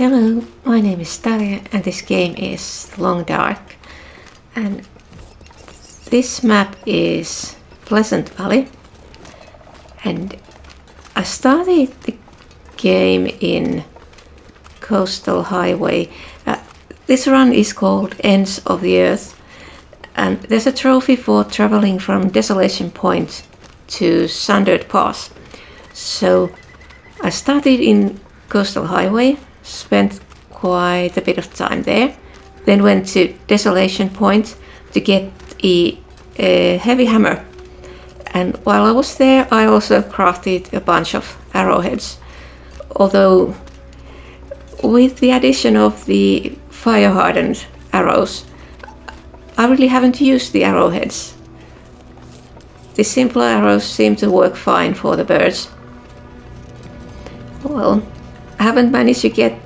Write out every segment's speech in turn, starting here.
Hello, my name is Daria and this game is Long Dark, and this map is Pleasant Valley, and I started the game in Coastal Highway. This run is called Ends of the Earth, and there's a trophy for traveling from Desolation Point to Sundered Pass. So I started in Coastal Highway, spent quite a bit of time there, then went to Desolation Point to get a heavy hammer. And while I was there, I also crafted a bunch of arrowheads. Although with the addition of the fire-hardened arrows, I really haven't used the arrowheads. The simpler arrows seem to work fine for the birds. Well, I haven't managed to get...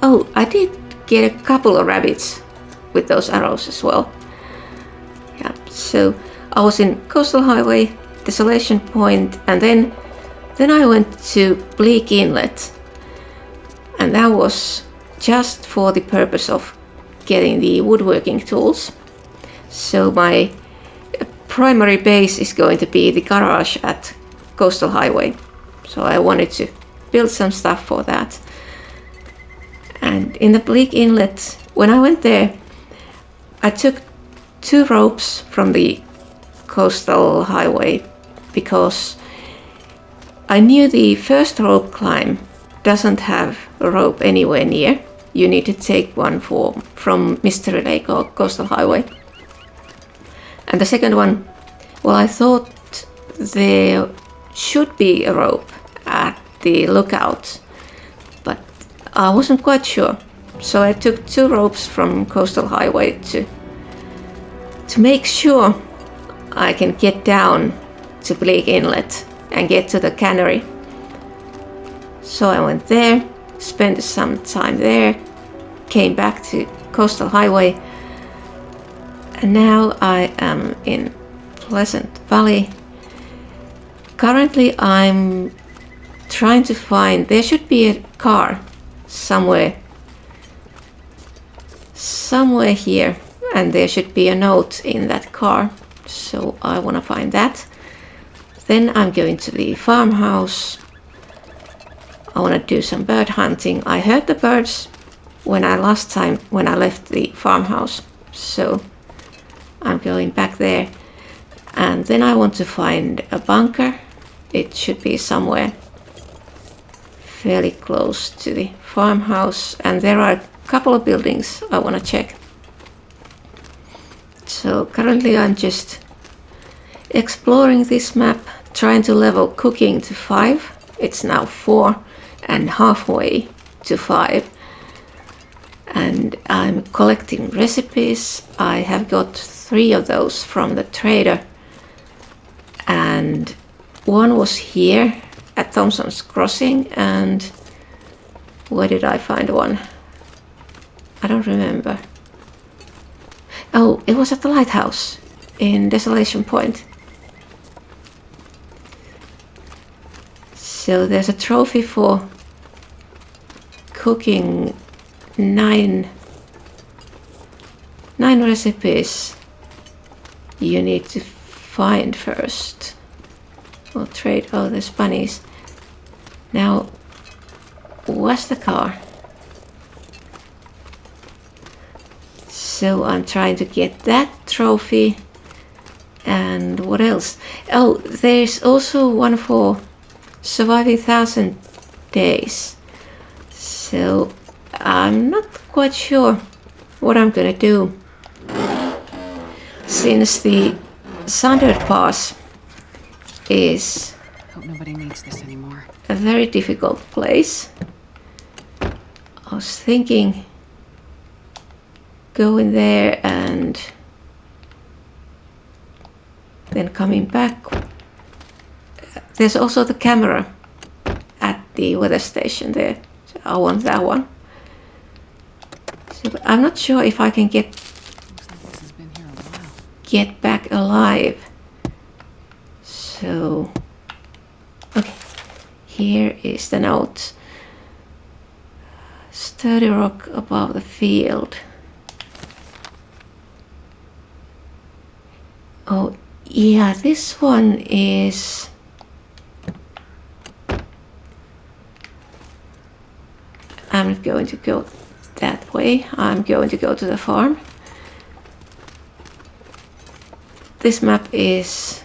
Oh, I did get a couple of rabbits with those arrows as well. Yeah, so I was in Coastal Highway, Desolation Point, and then I went to Bleak Inlet. And that was just for the purpose of getting the woodworking tools. So my primary base is going to be the garage at Coastal Highway. So I wanted to build some stuff for that. And in the Bleak Inlet, when I went there, I took 2 ropes from the Coastal Highway because I knew the first rope climb doesn't have a rope anywhere near. You need to take one from Mystery Lake or Coastal Highway. And the second one, well, I thought there should be a rope at the lookout, but I wasn't quite sure. So I took 2 ropes from Coastal Highway to make sure I can get down to Bleak Inlet and get to the cannery. So I went there, spent some time there, came back to Coastal Highway, and now I am in Pleasant Valley. Currently I'm trying to find, there should be a car somewhere here, and there should be a note in that car, so I want to find that. Then I'm going to the farmhouse. I want to do some bird hunting. I heard the birds when I left the farmhouse, so I'm going back there. And then I want to find a bunker. It should be somewhere fairly close to the farmhouse, and there are a couple of buildings I want to check. So currently I'm just exploring this map, trying to level cooking to 5. It's now 4 and halfway to 5. And I'm collecting recipes. I have got 3 of those from the trader, and one was here at Thompson's Crossing, and where did I find one? I don't remember. Oh, it was at the lighthouse in Desolation Point. So there's a trophy for cooking 9 recipes you need to find first. Or trade. Oh, there's bunnies. Now, where's the car? So I'm trying to get that trophy. And what else? Oh, there's also one for surviving 1,000 days. So I'm not quite sure what I'm gonna do, since the Sundered Pass is Hope nobody needs this anymore. a very difficult place. I was thinking going there and then coming back. There's also the camera at the weather station there. So I want that one. So I'm not sure if I can get back alive. So okay, here is the note. Sturdy rock above the field. Oh, yeah, this one is... I'm not going to go that way. I'm going to go to the farm. This map is...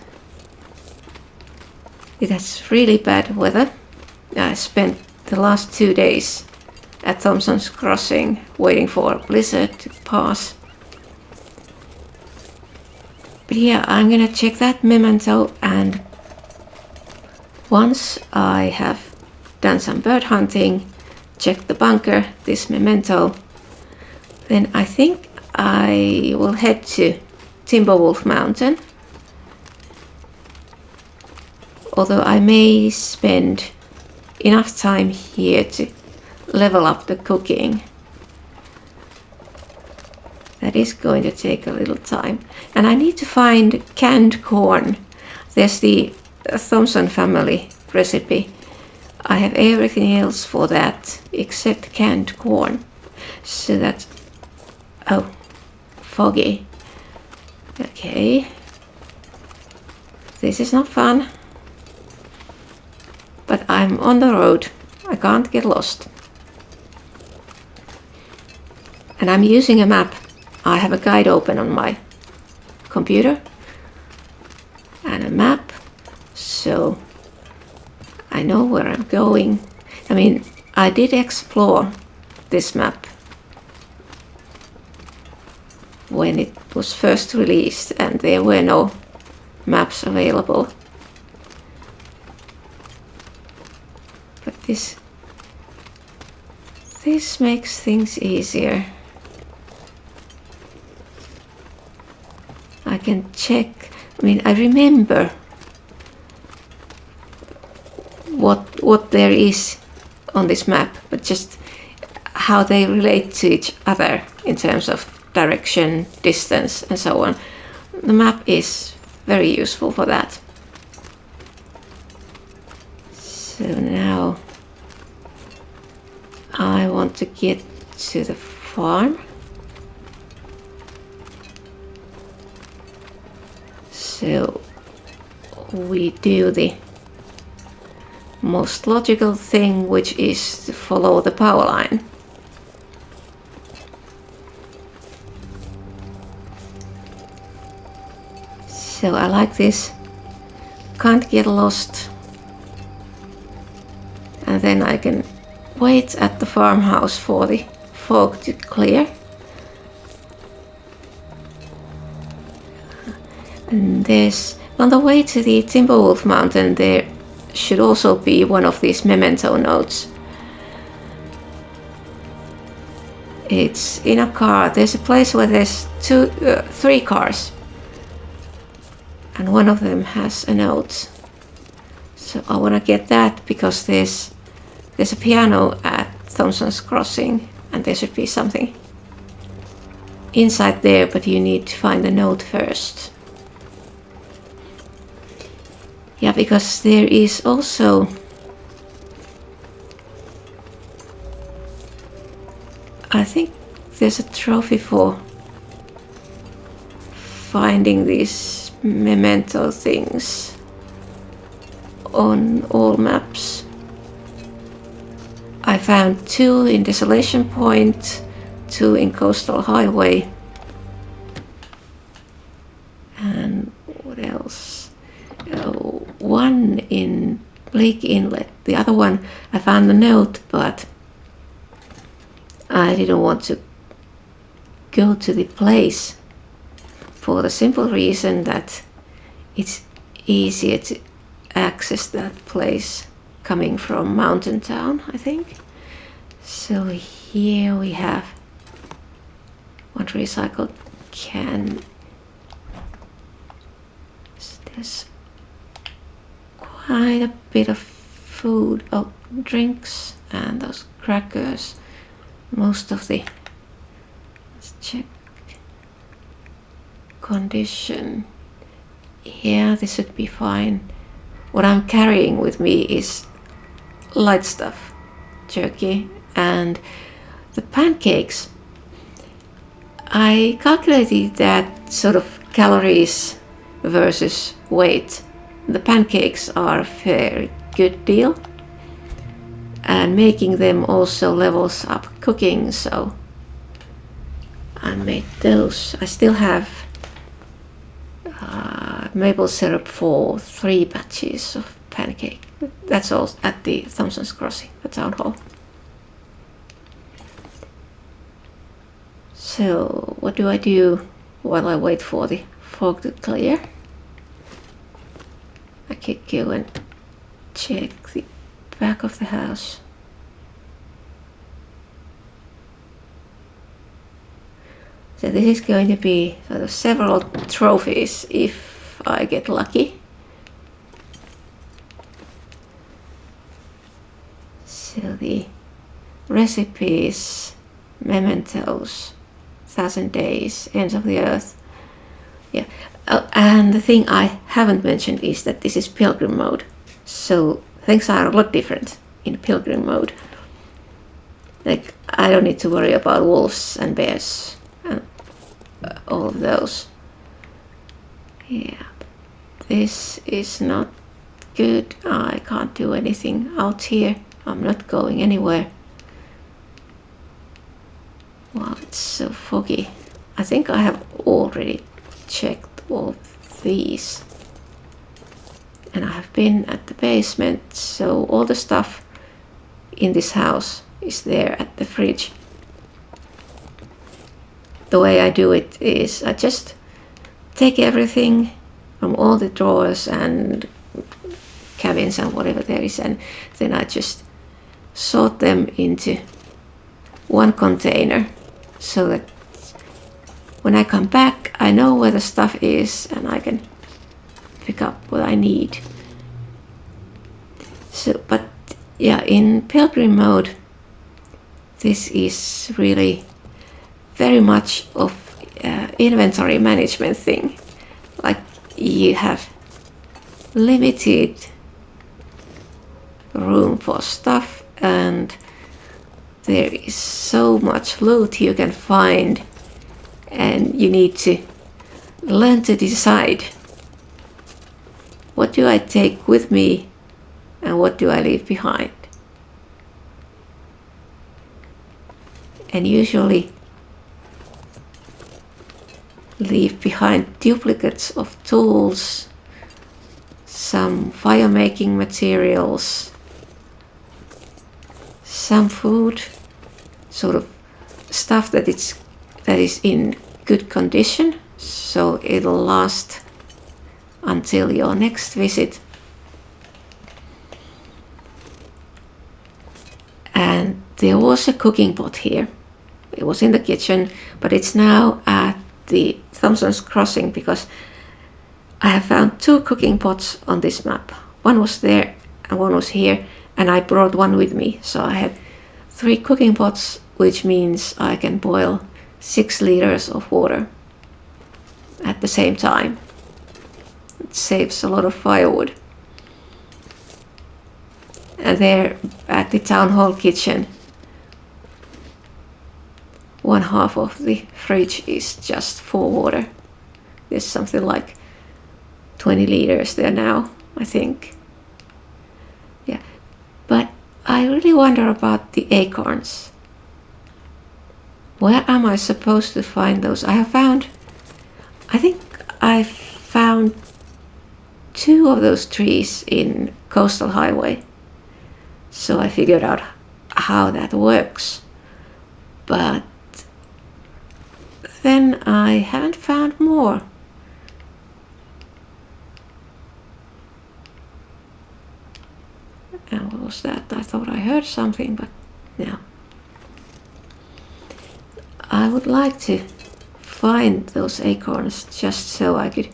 It has really bad weather. I spent the last 2 days at Thompson's Crossing waiting for a blizzard to pass. But yeah, I'm gonna check that memento, and once I have done some bird hunting, check the bunker, this memento, then I think I will head to Timberwolf Mountain. Although I may spend enough time here to level up the cooking. That is going to take a little time. And I need to find canned corn. There's the Thompson family recipe. I have everything else for that except canned corn. So that's... Oh, foggy. Okay. This is not fun. But I'm on the road. I can't get lost. And I'm using a map. I have a guide open on my computer. And a map. So I know where I'm going. I mean, I did explore this map when it was first released and there were no maps available. But this makes things easier. I can check. I mean, I remember what there is on this map, but just how they relate to each other in terms of direction, distance, and so on. The map is very useful for that. So now I want to get to the farm. So we do the most logical thing, which is to follow the power line. So I like this. Can't get lost. And then I can wait at the farmhouse for the fog to clear. And there's, on the way to the Timberwolf Mountain, there should also be one of these memento notes. It's in a car. There's a place where there's three cars, and one of them has a note. So I want to get that because there's a piano at Thompson's Crossing, and there should be something inside there, but you need to find the note first. Yeah, because there is also I think there's a trophy for finding these memento things on all maps. I found 2 in Desolation Point, 2 in Coastal Highway, and what else? 1 in Bleak Inlet. The other one I found the note, but I didn't want to go to the place for the simple reason that it's easier to access that place coming from Mountain Town, I think. So here we have 1 recycled can. There's quite a bit of food, drinks, and those crackers. Most of the, let's check condition. Yeah, this should be fine. What I'm carrying with me is light stuff, jerky, and the pancakes, I calculated that sort of calories versus weight. The pancakes are a very good deal, and making them also levels up cooking, so I made those. I still have maple syrup for 3 batches of pancake. That's all at the Thompson's Crossing, the town hall. So what do I do while I wait for the fog to clear? I could go and check the back of the house. So this is going to be sort of several trophies if I get lucky. So the recipes, mementos, 1,000 days, ends of the earth. Yeah. And the thing I haven't mentioned is that this is Pilgrim mode. So things are a lot different in Pilgrim mode. Like, I don't need to worry about wolves and bears and all of those. Yeah, this is not good. I can't do anything out here. I'm not going anywhere. Wow, it's so foggy. I think I have already checked all of these. And I have been at the basement, so all the stuff in this house is there at the fridge. The way I do it is I just take everything from all the drawers and cabins and whatever there is, and then I just sort them into one container so that when I come back I know where the stuff is and I can pick up what I need. So, but yeah, in Pilgrim mode this is really very much of inventory management thing. Like, you have limited room for stuff and there is so much loot you can find, and you need to learn to decide what do I take with me and what do I leave behind. And usually leave behind duplicates of tools, some fire making materials, some food, sort of stuff that is in good condition, so it'll last until your next visit. And there was a cooking pot here. It was in the kitchen, but it's now at the Thompson's Crossing because I have found 2 cooking pots on this map. One was there and one was here, and I brought one with me, so I have 3 cooking pots, which means I can boil 6 liters of water at the same time. It saves a lot of firewood. And there at the town hall kitchen, one half of the fridge is just for water. There's something like 20 liters there now, I think. Yeah, but I really wonder about the acorns. Where am I supposed to find those? I think I found 2 of those trees in Coastal Highway. So I figured out how that works. But then I haven't found more. And what was that? I thought I heard something, but no. I would like to find those acorns just so I could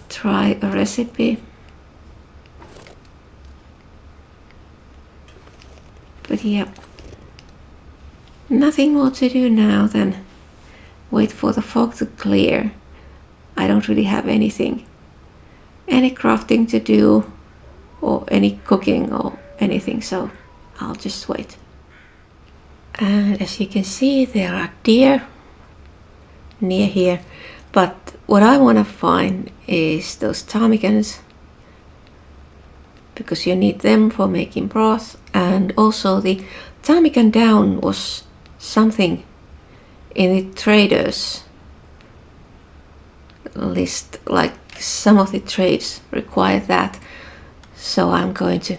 try a recipe. But yeah, nothing more to do now than wait for the fog to clear. I don't really have any crafting to do or any cooking or anything, so I'll just wait. And as you can see, there are deer near here, but what I want to find is those ptarmigans, because you need them for making broth. And also the ptarmigan down was something in the traders list, like some of the trades require that, so I'm going to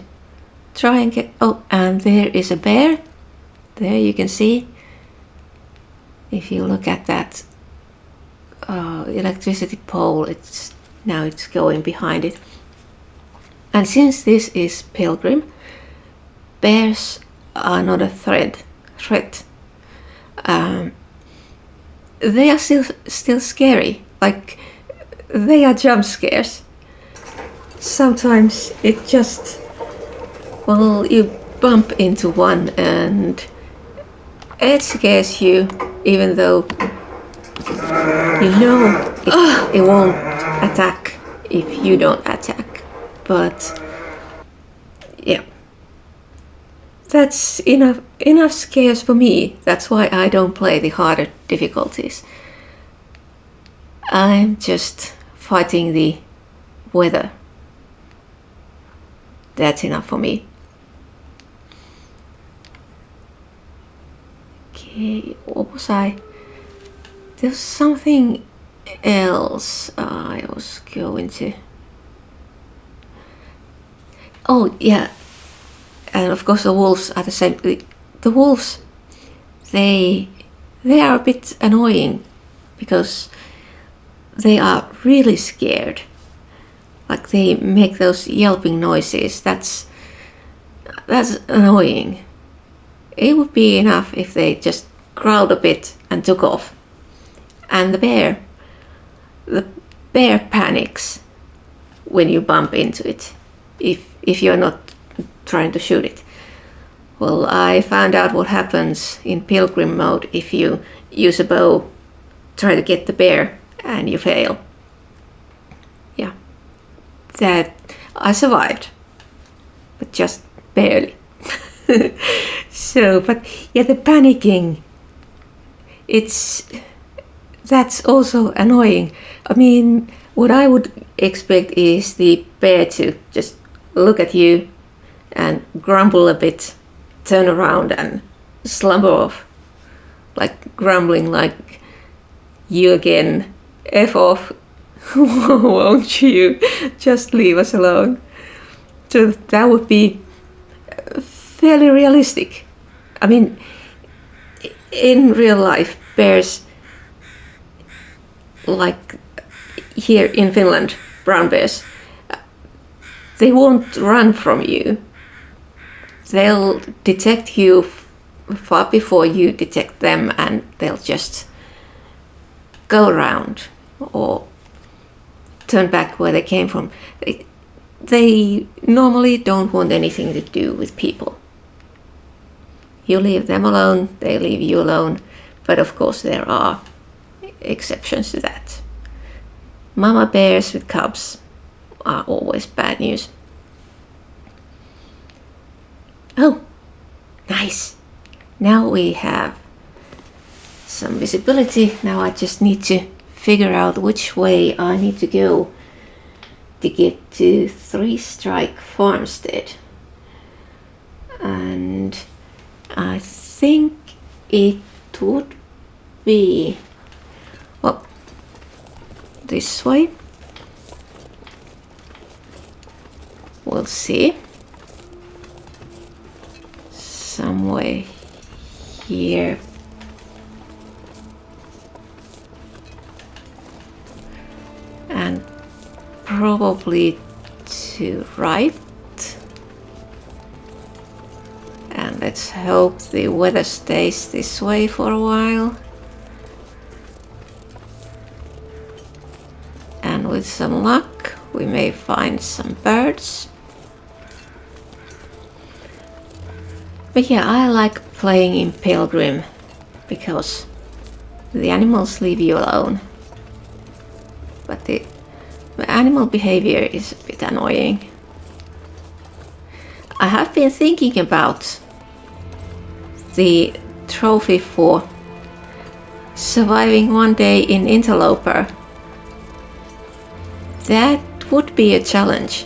try and get. Oh, and there is a bear there, you can see, if you look at that electricity pole, it's going behind it. And since this is Pilgrim, bears are not a threat. They are still scary. Like, they are jump scares. Sometimes it just, well, you bump into one and it scares you, even though you know it won't attack if you don't attack. But yeah, that's enough scares for me. That's why I don't play the harder difficulties. I'm just fighting the weather. That's enough for me. Okay, what was I? There's something else I was going to. Oh yeah, and of course the wolves are the same. The wolves, they are a bit annoying because they are really scared. Like, they make those yelping noises. That's annoying. It would be enough if they just growled a bit and took off. And the bear panics when you bump into it, if you're not trying to shoot it. Well, I found out what happens in Pilgrim mode if you use a bow, try to get the bear, and you fail. Yeah, that I survived, but just barely. So, but yeah, the panicking, that's also annoying. I mean, what I would expect is the bear to just look at you and grumble a bit, turn around and slumber off, like grumbling like, you again, F off, won't you just leave us alone. So that would be fairly realistic. I mean, in real life, bears, like here in Finland, brown bears, they won't run from you. They'll detect you far before you detect them, and they'll just go around or turn back where they came from. They normally don't want anything to do with people. You leave them alone, they leave you alone, but of course there are exceptions to that. Mama bears with cubs are always bad news. Oh, nice. Now we have some visibility. Now I just need to figure out which way I need to go to get to Three Strike Farmstead. And I think it would be, well, this way. We'll see. Somewhere here. And probably to right. And let's hope the weather stays this way for a while. And with some luck, we may find some birds. But yeah, I like playing in Pilgrim because the animals leave you alone. But the animal behavior is a bit annoying. I have been thinking about the trophy for surviving one day in Interloper. That would be a challenge.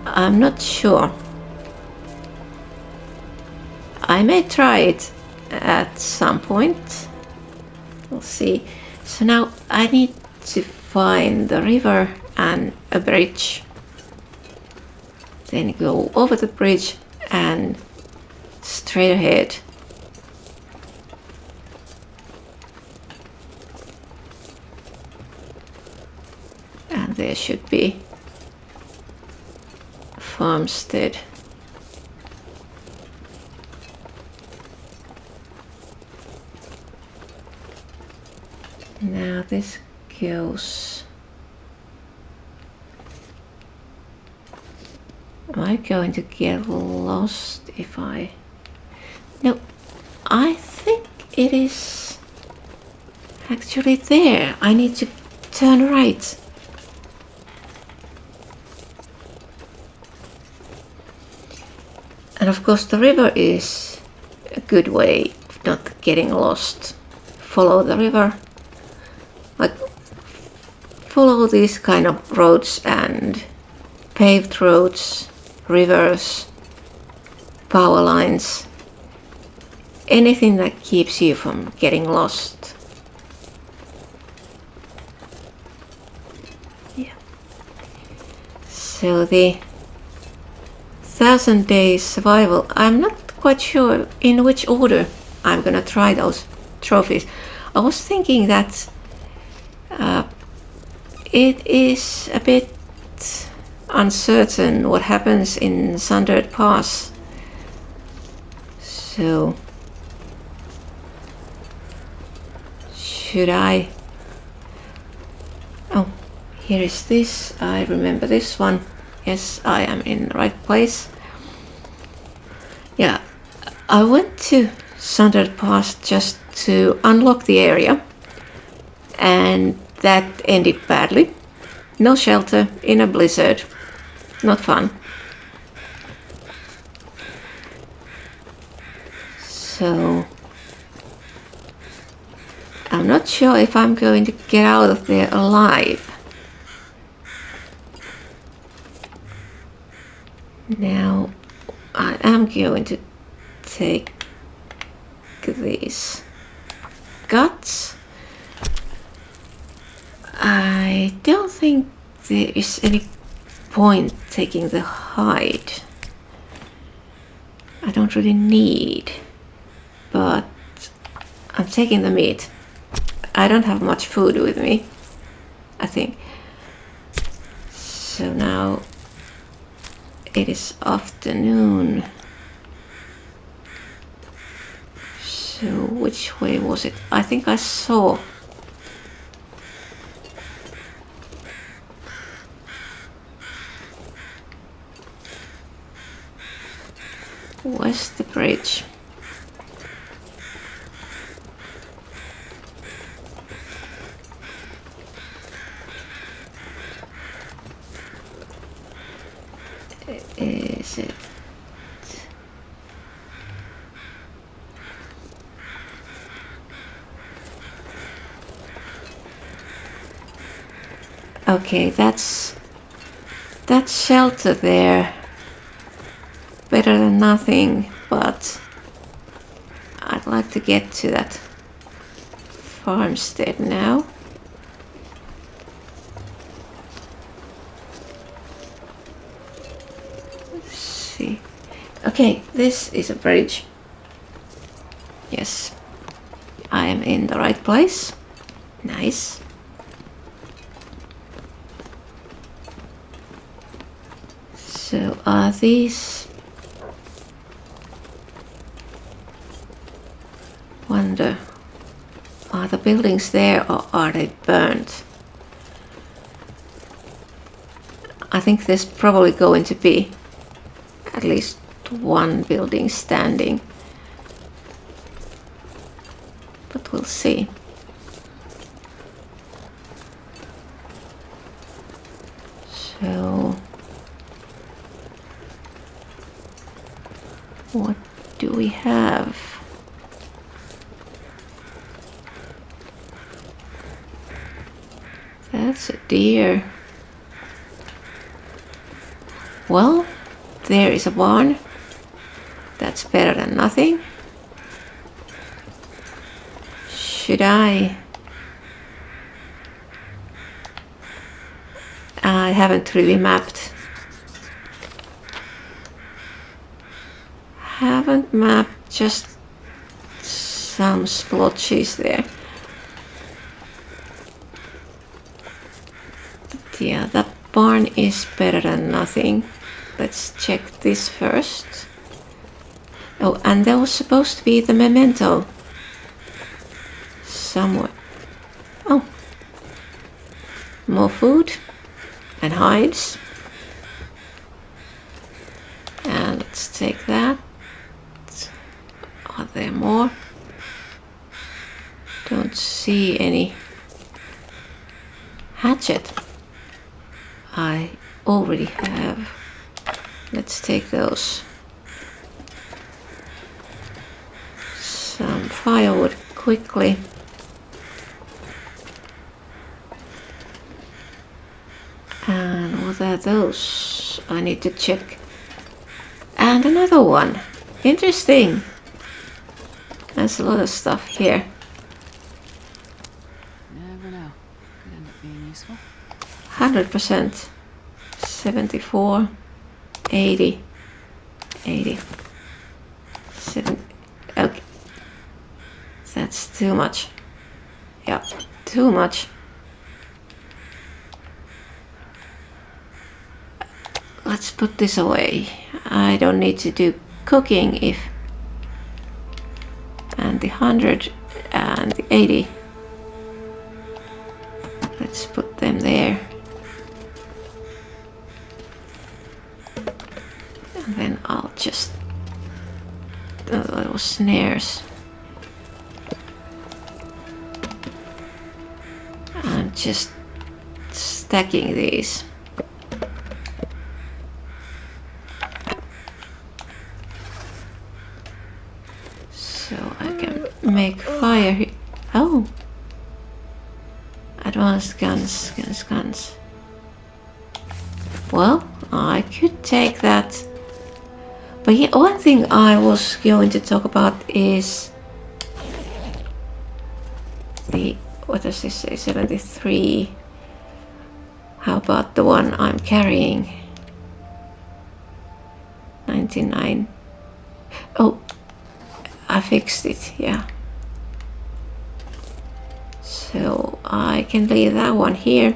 I'm not sure. I may try it at some point. We'll see. So now I need to find the river and a bridge. Then go over the bridge and straight ahead. And there should be a farmstead. Now this goes. Am I going to get lost if I... No, I think it is actually there. I need to turn right. And of course the river is a good way of not getting lost. Follow the river. Like, follow these kind of roads and paved roads, rivers, power lines, anything that keeps you from getting lost. Yeah. So the 1000 days survival, I'm not quite sure in which order I'm gonna try those trophies. I was thinking that it is a bit uncertain what happens in Sundered Pass. So should I... Oh, here is this. I remember this one. Yes, I am in the right place. Yeah, I went to Sundered Pass just to unlock the area, and that ended badly. No shelter in a blizzard. Not fun. So I'm not sure if I'm going to get out of there alive. Now I am going to take these guts. I don't think there is any point taking the hide. I don't really need, but I'm taking the meat. I don't have much food with me, I think. So now it is afternoon. So which way was it? I think I saw. Where's the bridge? Is it? Okay, that's shelter there. Better than nothing, but I'd like to get to that farmstead now. Let's see. Okay, this is a bridge. Yes, I am in the right place. Nice. So are these... Wonder, are the buildings there or are they burnt? I think there's probably going to be at least one building standing, but we'll see. So What do we have? That's a deer. Well, there is a barn. That's better than nothing. Should I haven't really mapped. Haven't mapped, just some splotches there. But yeah, that barn is better than nothing. Let's check this first. Oh, and there was supposed to be the memento somewhere. Oh, more food and hides. And let's take that. Are there more? Don't see any. Hatchet. I already have. Let's take those. Some firewood quickly. And what are those? I need to check. And another one. Interesting. There's a lot of stuff here. Never know. Could end up being useful. 100%. 74. 80. 80. 7. Okay. That's too much. Yeah, too much. Let's put this away. I don't need to do cooking if... And the 100 and the 80. Let's put them there. And then I'll just... those snares. I'm just stacking these. So I can make fire here. Oh! Advanced guns. Well, I could take that. But yeah, one thing I was going to talk about is the, what does this say, 73. How about the one I'm carrying? 99. Oh, I fixed it, yeah. So I can leave that one here.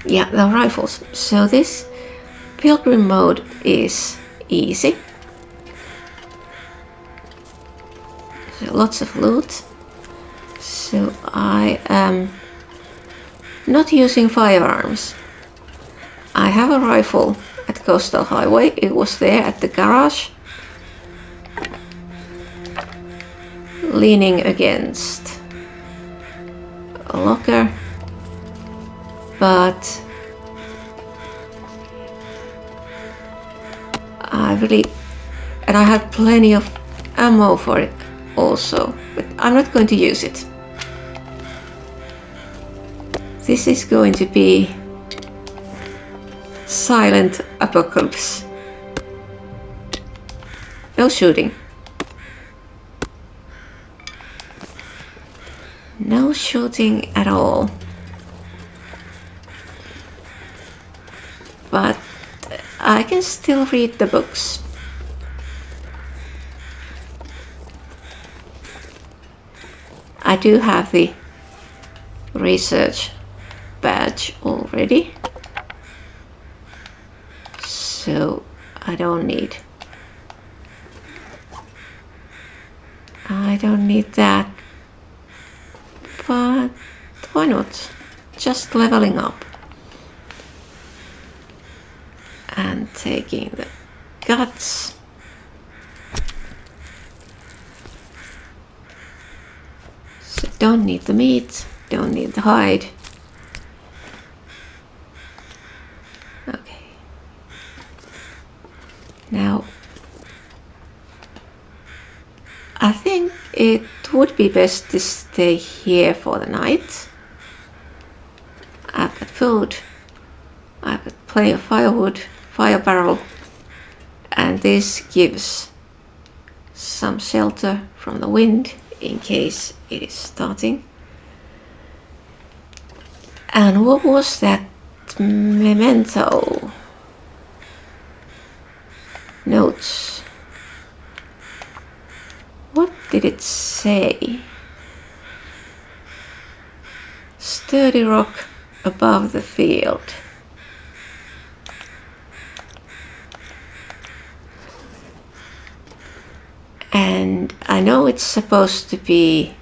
Yeah, the rifles. So this Pilgrim mode is easy. So lots of loot. So I am not using firearms. I have a rifle at Coastal Highway. It was there at the garage, leaning against a locker, but I have plenty of ammo for it also, but I'm not going to use it. This is going to be silent apocalypse. No shooting. No shooting at all. But I can still read the books. I do have the research badge already, so I don't need that, but why not? Just leveling up and taking the guts. So don't need the meat, don't need the hide. Okay. Now, I think it would be best to stay here for the night. I've got food, I've got plenty of firewood, fire barrel, and this gives some shelter from the wind in case it is starting. And what was that memento? Notes. What did it say? Sturdy rock above the field. And I know it's supposed to be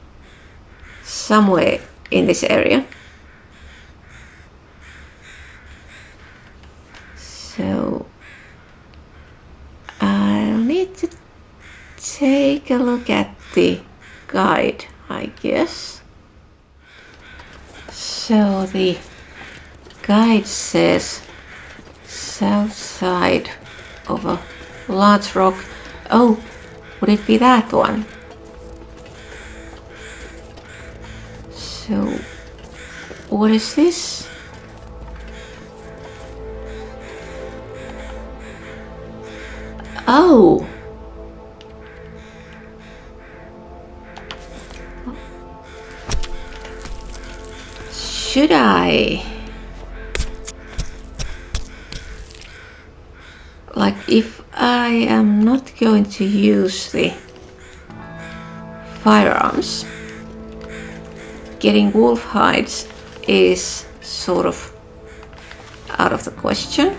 somewhere in this area. So I'll need to take a look at the guide, I guess. So the guide says south side of a large rock. Oh, would it be that one? So what is this? Oh, should I, like, if I am not going to use the firearms, getting wolf hides is sort of out of the question.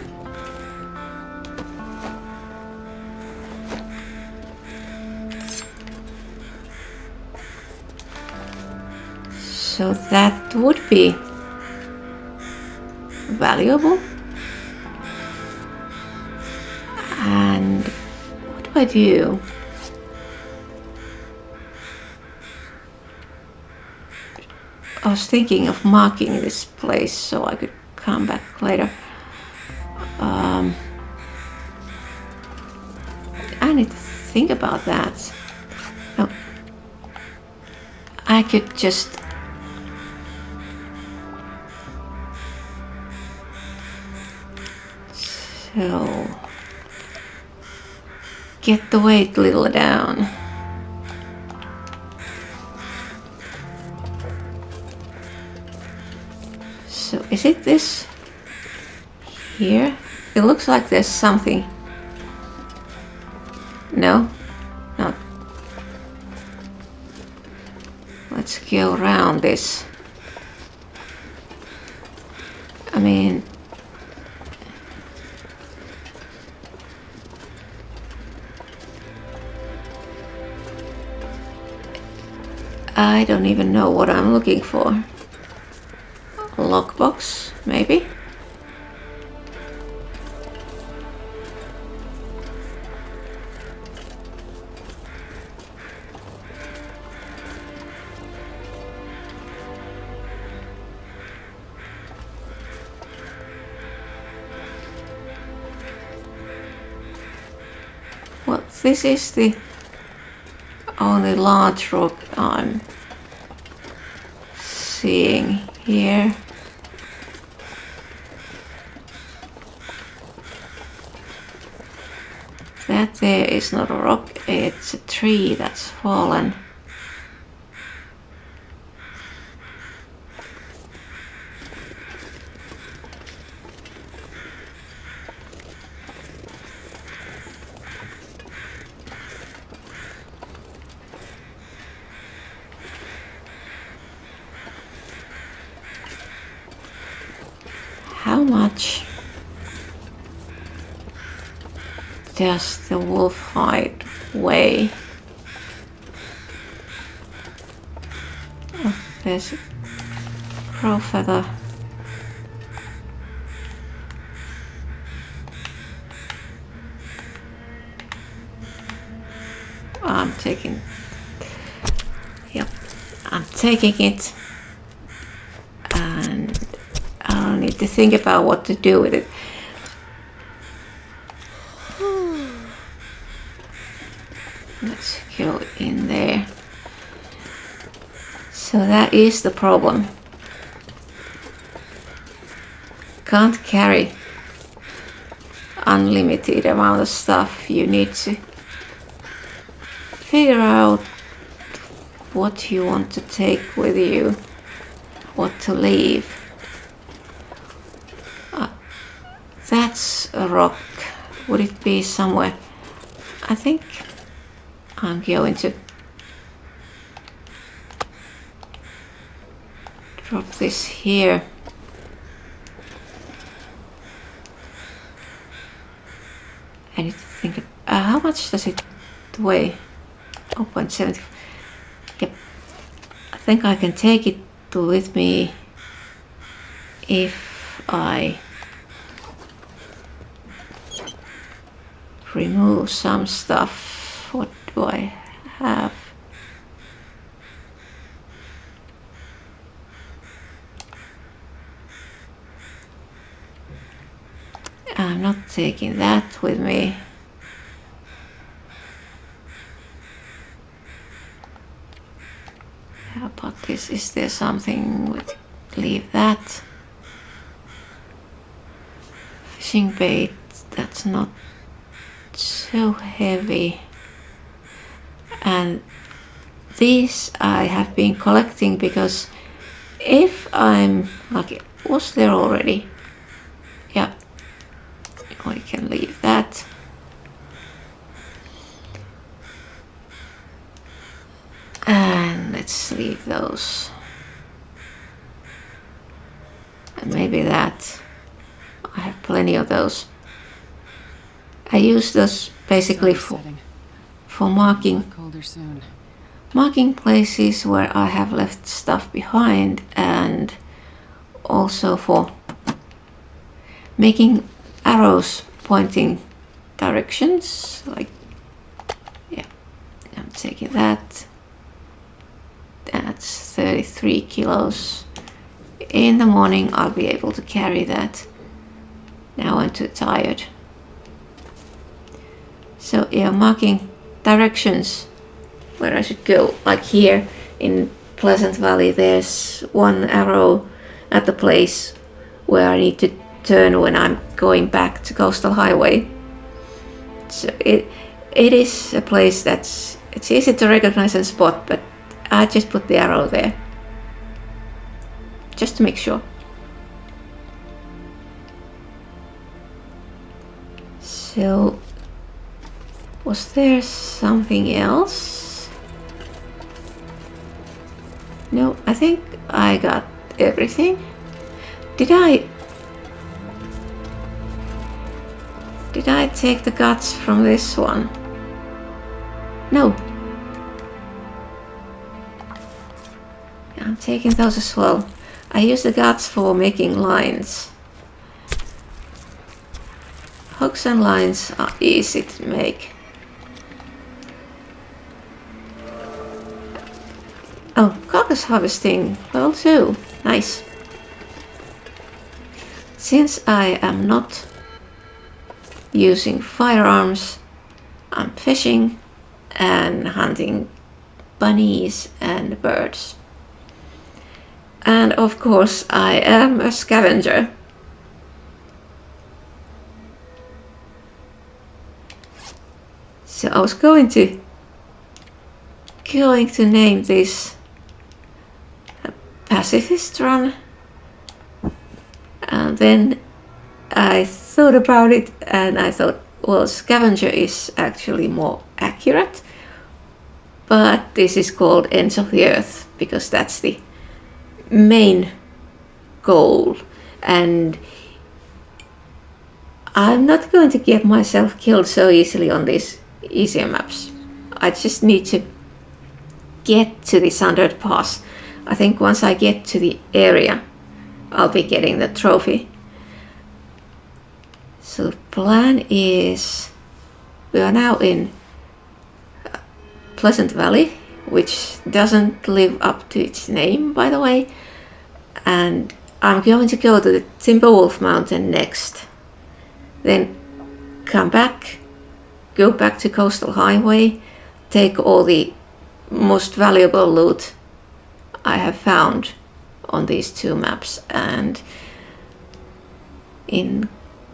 So that would be valuable. And what do I do? I was thinking of marking this place so I could come back later. I need to think about that. No, I could just so get the weight a little down. So is it this here? It looks like there's something. No, not. Let's go around this. I mean, I don't even know what I'm looking for. A lockbox, maybe? Well, this is the only large rock I'm seeing here. That there is not a rock, it's a tree that's fallen. How much does the wolf hide weigh? Oh, there's a crow feather. I'm taking. Yep, I'm taking it. And need to think about what to do with it. That is the problem. Can't carry unlimited amount of stuff. You need to figure out what you want to take with you, what to leave. That's a rock. Would it be somewhere? I think I'm going to drop this here. I need to think of, how much does it weigh? 0.70. Yep. I think I can take it with me if I remove some stuff. What do I have? I'm not taking that with me. How about this? Is there something? Leave that. Fishing bait, that's not so heavy. And these I have been collecting because if I'm lucky, was there already? Yeah, I can leave that. And let's leave those. And maybe that. I have plenty of those. I use those basically for marking places where I have left stuff behind, and also for making arrows pointing directions. Like, yeah, I'm taking that. That's 33 kilos. In the morning I'll be able to carry that. Now I'm too tired. So yeah, marking directions where I should go. Like here in Pleasant Valley, there's one arrow at the place where I need to turn when I'm going back to Coastal Highway. So it is a place it's easy to recognize and spot, but I just put the arrow there just to make sure. So was there something else? No, I think I got everything. Did I take the guts from this one? No. I'm taking those as well. I use the guts for making lines. Hooks and lines are easy to make. Oh, carcass harvesting level 2. Nice. Since I am not using firearms, I'm fishing and hunting bunnies and birds. And of course I am a scavenger. So I was going to name this Pacifist Run, and then I thought about it and I thought, well, scavenger is actually more accurate, but this is called Ends of the Earth because that's the main goal, and I'm not going to get myself killed so easily on these easier maps. I just need to get to the Sundered Pass. I think once I get to the area I'll be getting the trophy. So the plan is we are now in Pleasant Valley, which doesn't live up to its name, by the way, and I'm going to go to the Timberwolf Mountain next, then come back, go back to Coastal Highway, take all the most valuable loot I have found on these two maps, and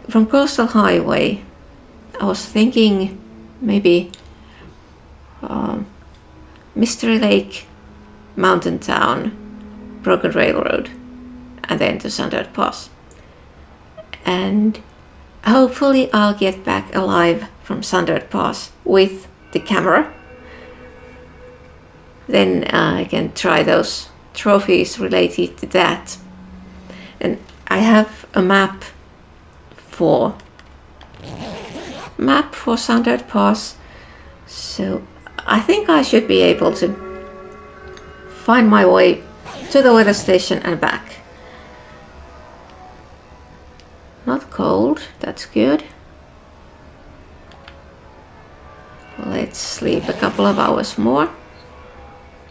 from Coastal Highway I was thinking maybe Mystery Lake, Mountain Town, Broken Railroad, and then to Sundered Pass. And hopefully I'll get back alive from Sundered Pass with the camera. Then I can try those trophies related to that. And I have a map for Sundered Pass, so I think I should be able to find my way to the weather station and back. Not cold, that's good. Let's sleep a couple of hours more.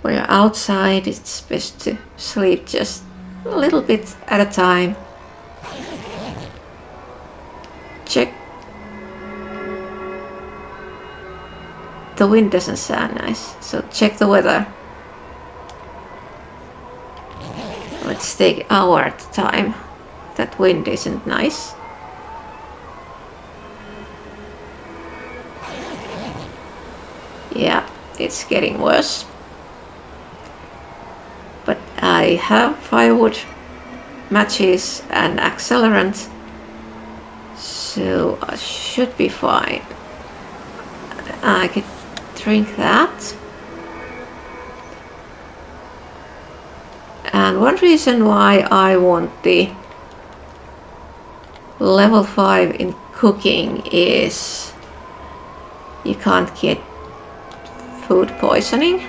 We're outside, it's best to sleep just a little bit at a time. Check. The wind doesn't sound nice, so check the weather. Let's take an hour at a time. That wind isn't nice. Yeah, it's getting worse. But I have firewood, matches and accelerant, so I should be fine. I could drink that. And one reason why I want the level 5 in cooking is you can't get food poisoning.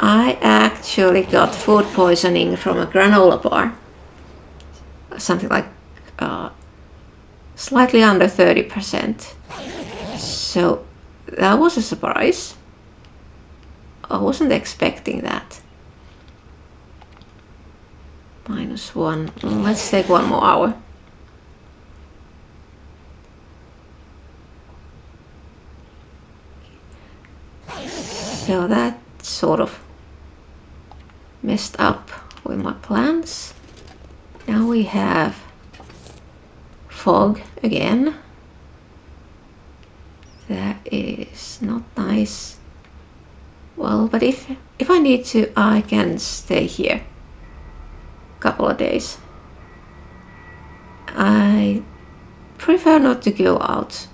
I actually got food poisoning from a granola bar. Something like slightly under 30%. So that was a surprise. I wasn't expecting that. -1. Let's take one more hour. So that sort of messed up with my plans. Now we have fog again. That is not nice. Well, but if I need to, I can stay here a couple of days. I prefer not to go out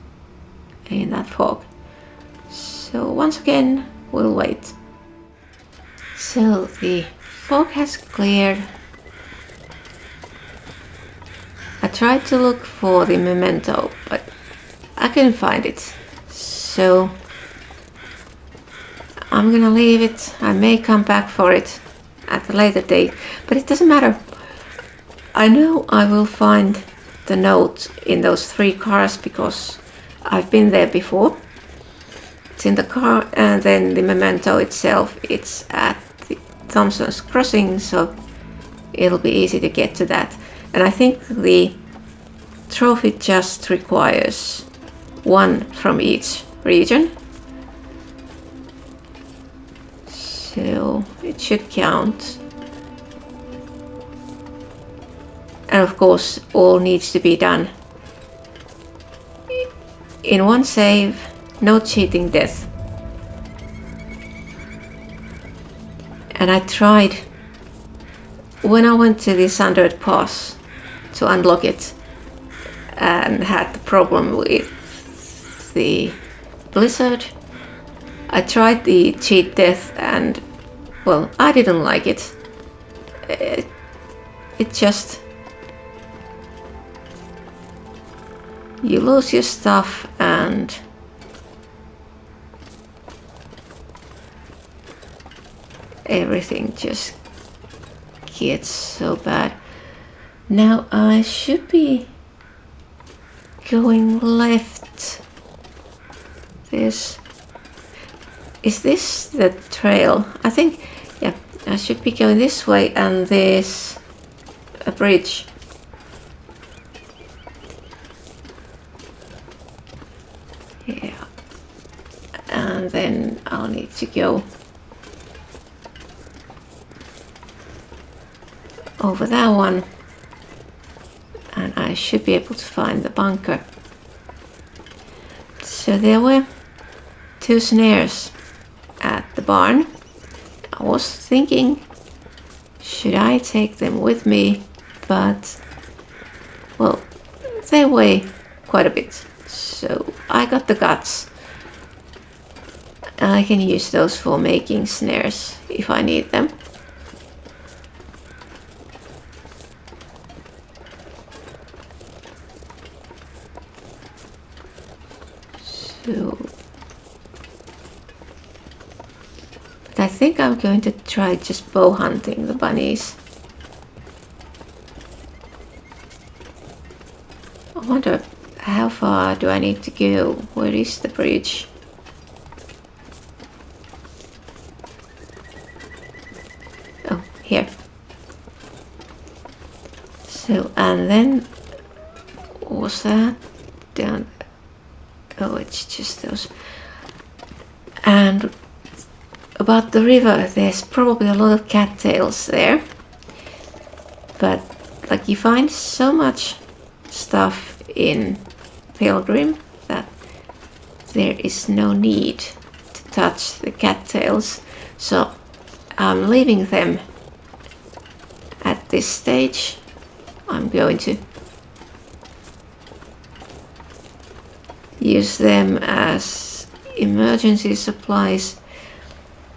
in that fog. So once again, we'll wait. So the fog has cleared. I tried to look for the memento, but I couldn't find it. So I'm gonna leave it. I may come back for it at a later date, but it doesn't matter. I know I will find the note in those 3 cars because I've been there before. It's in the car, and then the memento itself, it's at the Thompson's Crossing, so it'll be easy to get to that. And I think the trophy just requires 1 from each region, so it should count. And of course all needs to be done in 1 save, no cheating death. And I tried when I went to the Sundered Pass to unlock it and had the problem with the blizzard. I tried the cheat death and, well, I didn't like it. It just, you lose your stuff and everything just gets so bad. Now I should be going left. Is this the trail? I think, yeah, I should be going this way, and there's a bridge. Yeah, and then I'll need to go over that one, and I should be able to find the bunker. So there were 2 snares at the barn. I was thinking, should I take them with me? But, well, they weigh quite a bit, so I got the guts. I can use those for making snares if I need them. So, but I think I'm going to try just bow hunting the bunnies. I wonder how far do I need to go? Where is the bridge? Oh, here. So, and then was that down? Oh, it's just those. And about the river, there's probably a lot of cattails there. But like you find so much stuff in Pilgrim that there is no need to touch the cattails. So I'm leaving them at this stage. I'm going to use them as emergency supplies.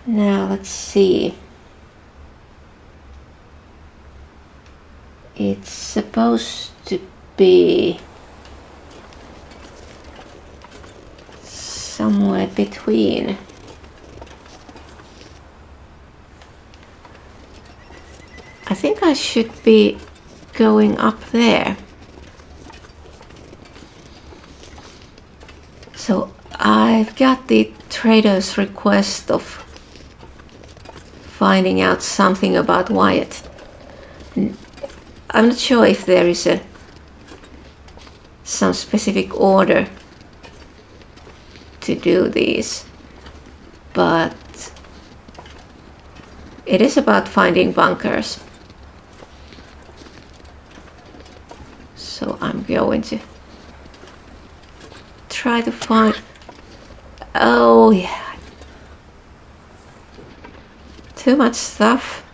Now let's see. It's supposed to be somewhere between. I think I should be going up there. So I've got the trader's request of finding out something about Wyatt. I'm not sure if there is some specific order to do these, but it is about finding bunkers. So I'm going to try to find. Oh yeah, too much stuff.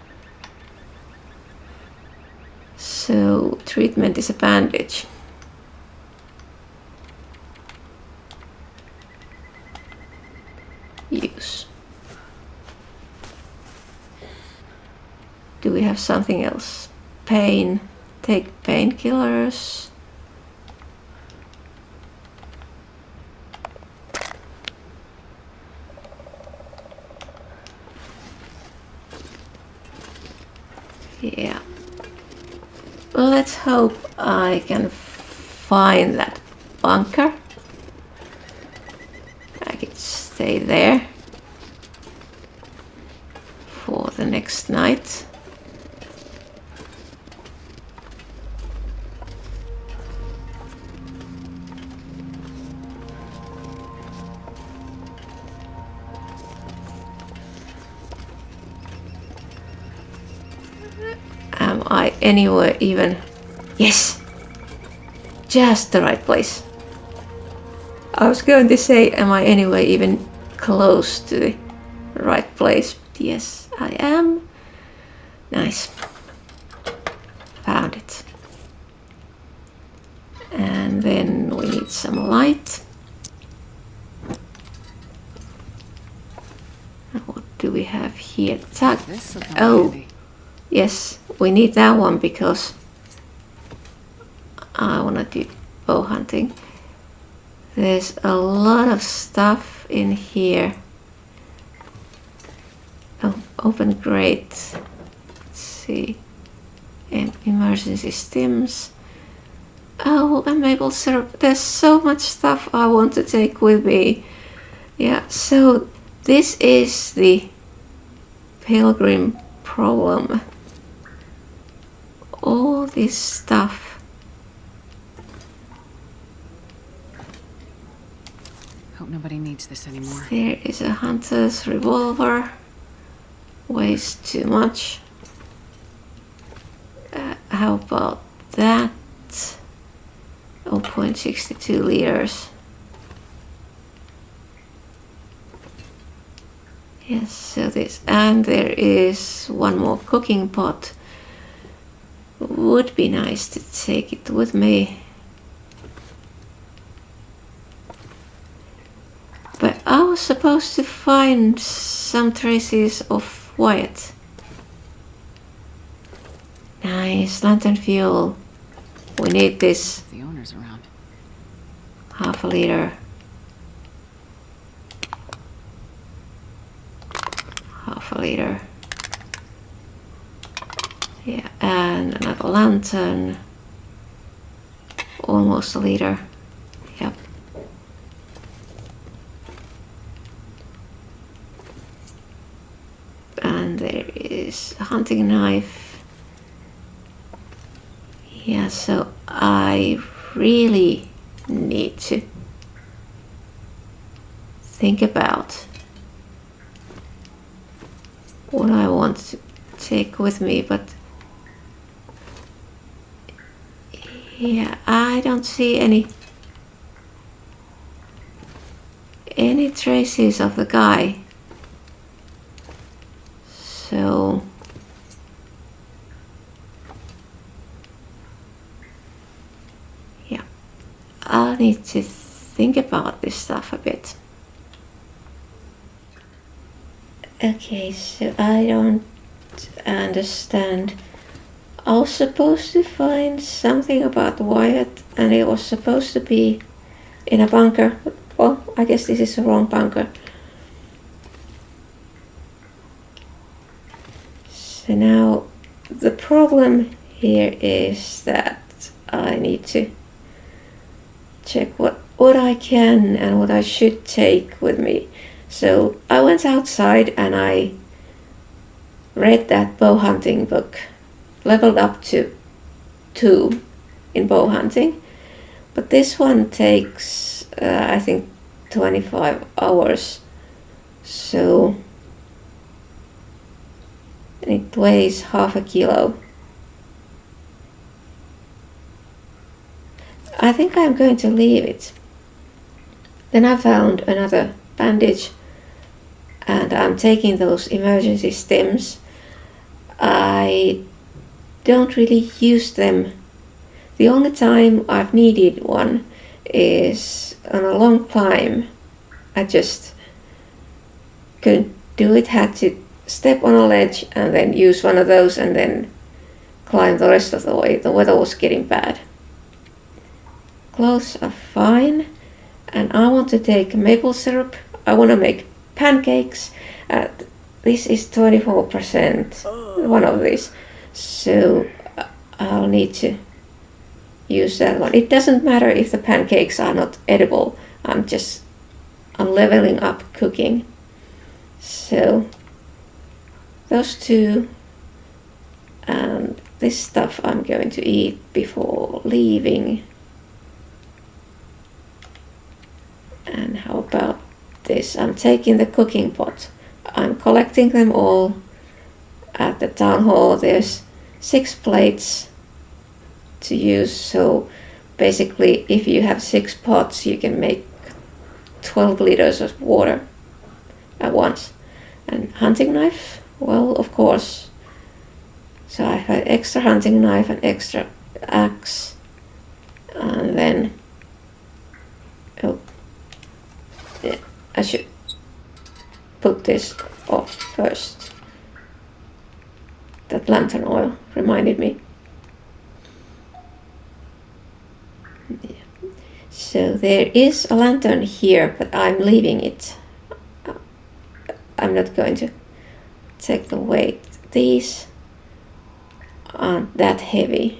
So treatment is a bandage. Use. Do we have something else? Pain. Take painkillers. Yeah. Let's hope I can find that bunker. I can stay there for the next night. Am I anywhere even? Yes! Just the right place. I was going to say, am I anywhere even close to the right place? But yes, I am. Nice. Found it. And then we need some light. What do we have here? Tag. Oh, yes, we need that one because I want to do bow hunting. There's a lot of stuff in here. Oh, open grate. Let's see. Emergency stims. Oh, and maple syrup. There's so much stuff I want to take with me. Yeah, so this is the Pilgrim problem. All this stuff. Hope nobody needs this anymore. There is a hunter's revolver. Weighs too much. how about that? 0.62 liters. Yes, so this, and there is one more cooking pot. Would be nice to take it with me. But I was supposed to find some traces of Wyatt. Nice, lantern fuel. We need this. The owner's around. Half a liter. Half a liter. Yeah, and another lantern. Almost a liter. Yep. And there is a hunting knife. Yeah, so I really need to think about what I want to take with me, but yeah, I don't see any traces of the guy. So yeah, I'll need to think about this stuff a bit. Okay, so I don't understand. I was supposed to find something about Wyatt, and it was supposed to be in a bunker. Well, I guess this is the wrong bunker. So now the problem here is that I need to check what I can and what I should take with me. So I went outside and I read that bow hunting book, leveled up to 2 in bow hunting, but this one takes I think 25 hours, so it weighs half a kilo. I think I'm going to leave it. Then I found another bandage and I'm taking those emergency stims. I don't really use them. The only time I've needed one is on a long climb. I just couldn't do it, had to step on a ledge and then use one of those and then climb the rest of the way. The weather was getting bad. Clothes are fine, and I want to take maple syrup. I want to make pancakes. This is 24%, one of these, so I'll need to use that one. It doesn't matter if the pancakes are not edible. I'm leveling up cooking. So those two, and this stuff I'm going to eat before leaving. And how about this? I'm taking the cooking pot. I'm collecting them all at the town hall. There's 6 plates to use, so basically if you have 6 pots you can make 12 liters of water at once. And hunting knife, well, of course. So I have an extra hunting knife and extra axe, and then yeah, I should put this off first. That lantern oil reminded me. Yeah. So there is a lantern here, but I'm leaving it. I'm not going to take the weight. These aren't that heavy,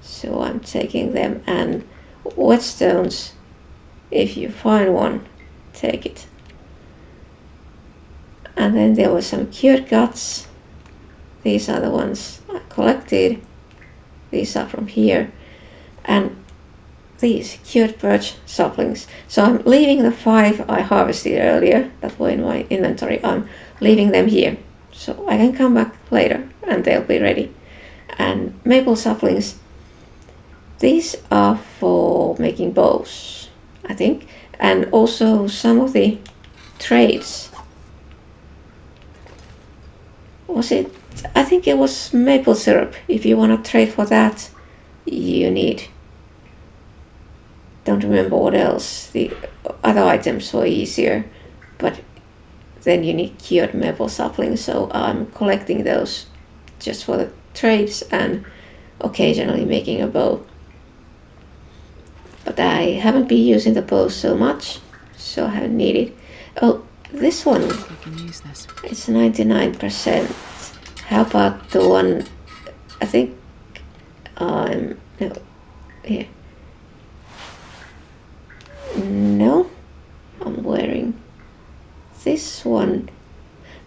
so I'm taking them. And whetstones, if you find one, take it. And then there were some cured guts. These are the ones I collected. These are from here. And these cured birch saplings. So I'm leaving the 5 I harvested earlier that were in my inventory. I'm leaving them here, so I can come back later and they'll be ready. and maple saplings. These are for making bows, I think, and also some of the trades. Was it? I think it was maple syrup. If you want to trade for that, you need. Don't remember what else. The other items were easier, but then you need cured maple saplings. So I'm collecting those just for the trades and occasionally making a bow. But I haven't been using the bow so much, so I haven't needed. Oh, this one. We can use this. It's 99%. How about the one? I think no, here. No, I'm wearing this one.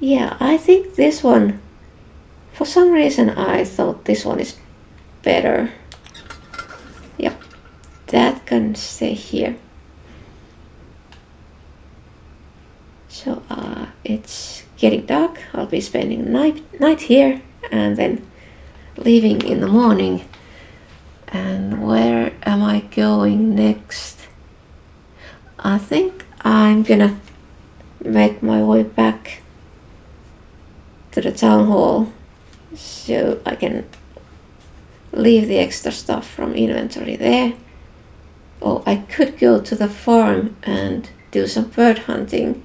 Yeah, I think this one. For some reason, I thought this one is better. Yep, that can stay here. So it's getting dark. I'll be spending night here and then leaving in the morning. And where am I going next? I think I'm gonna make my way back to the town hall so I can leave the extra stuff from inventory there. Or I could go to the farm and do some bird hunting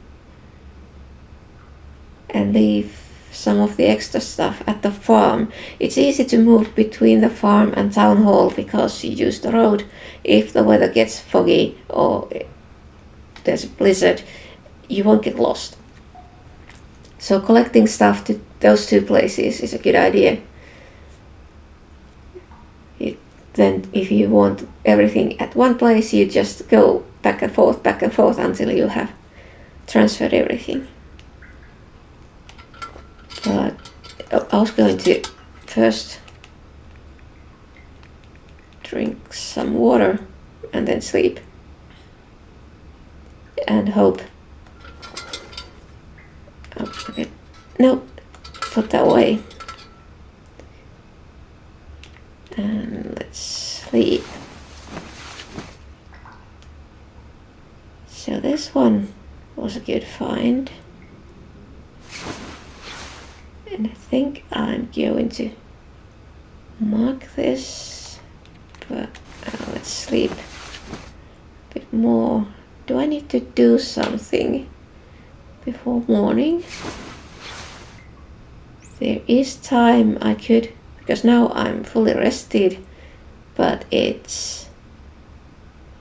and leave some of the extra stuff at the farm. It's easy to move between the farm and town hall because you use the road. If the weather gets foggy or there's a blizzard, you won't get lost. So collecting stuff to those two places is a good idea. Then if you want everything at one place, you just go back and forth until you have transferred everything. But I was going to first drink some water and then sleep and hope. Oh, okay. No, put that away. And let's sleep. So this one was a good find. And I think I'm going to mark this, but let's sleep a bit more. Do I need to do something before morning? There is time I could, because now I'm fully rested, but it's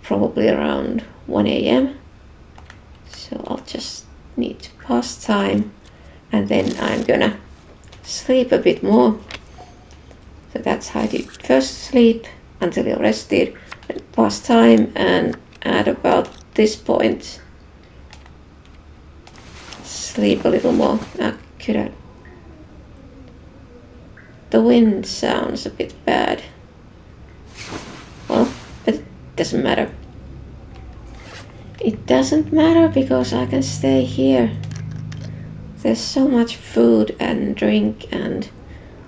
probably around 1 a.m. So I'll just need to pass time and then I'm gonna sleep a bit more. So that's how I do. First sleep until you're rested, then pass time, and at about this point sleep a little more. The wind sounds a bit bad. Well, it doesn't matter. It doesn't matter because I can stay here. There's so much food and drink and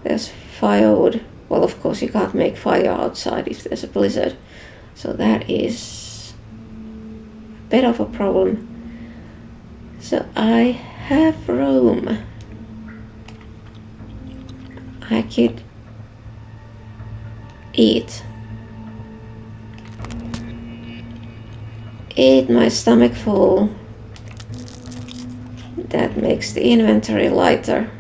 there's firewood. Well, of course you can't make fire outside if there's a blizzard. So that is a bit of a problem. So I have room. I could eat my stomach full. That makes the inventory lighter.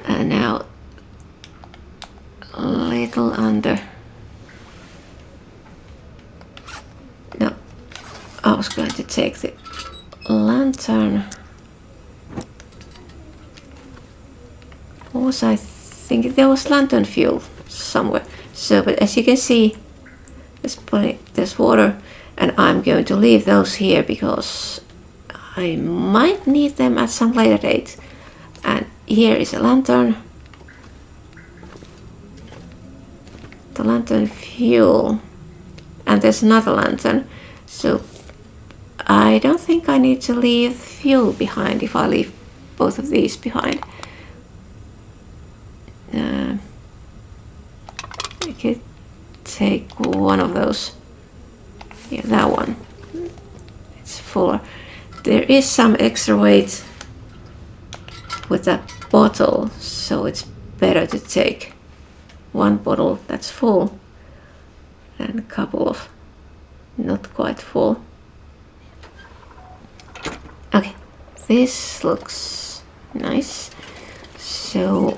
And now a little under. No, I was going to take the lantern. What was I thinking? There was lantern fuel somewhere. So, but as you can see, there's water, and I'm going to leave those here because I might need them at some later date. And here is a lantern. The lantern fuel, and there's another lantern. So I don't think I need to leave fuel behind if I leave both of these behind. I could take one of those. Yeah, that one. It's fuller. There is some extra weight with that bottle, so it's better to take one bottle that's full than a couple of not quite full. Okay, this looks nice. So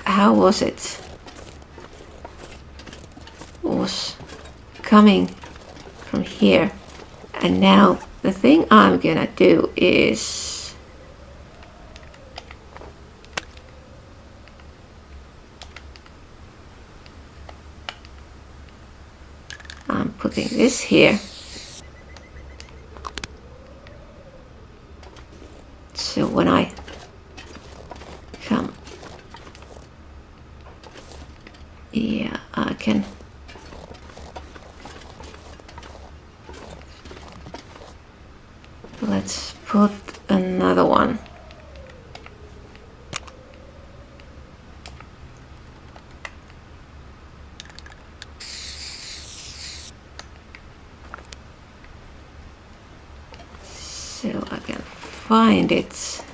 how was it? Was coming from here, and now the thing I'm gonna do is I'm putting this here, so when I come, yeah, I can let's put another one. So I can find it,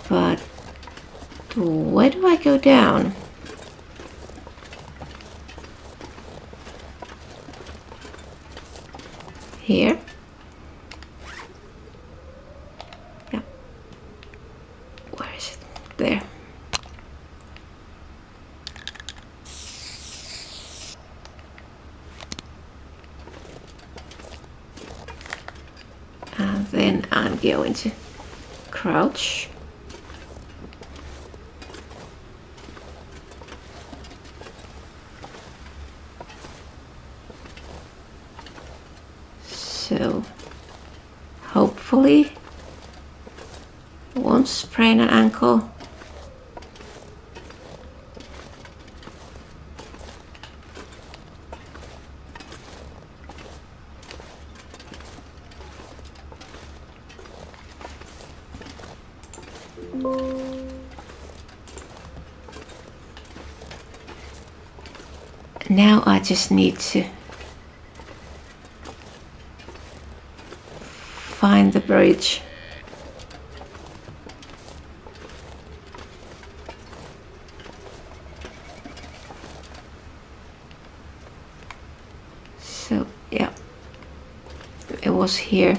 but where do I go down? Here? Yeah. Where is it? There. And then I'm going to crouch. So hopefully won't sprain an ankle. Now I just need to find the bridge. So yeah, it was here.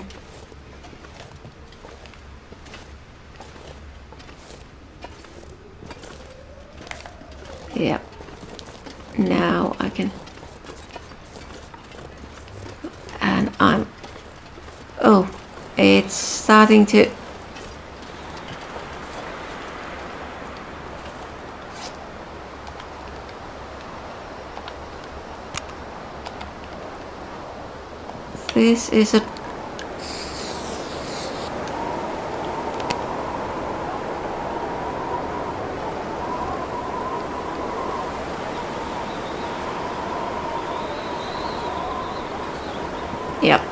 Yeah, now I can, and oh, it's starting to, this is a, yep.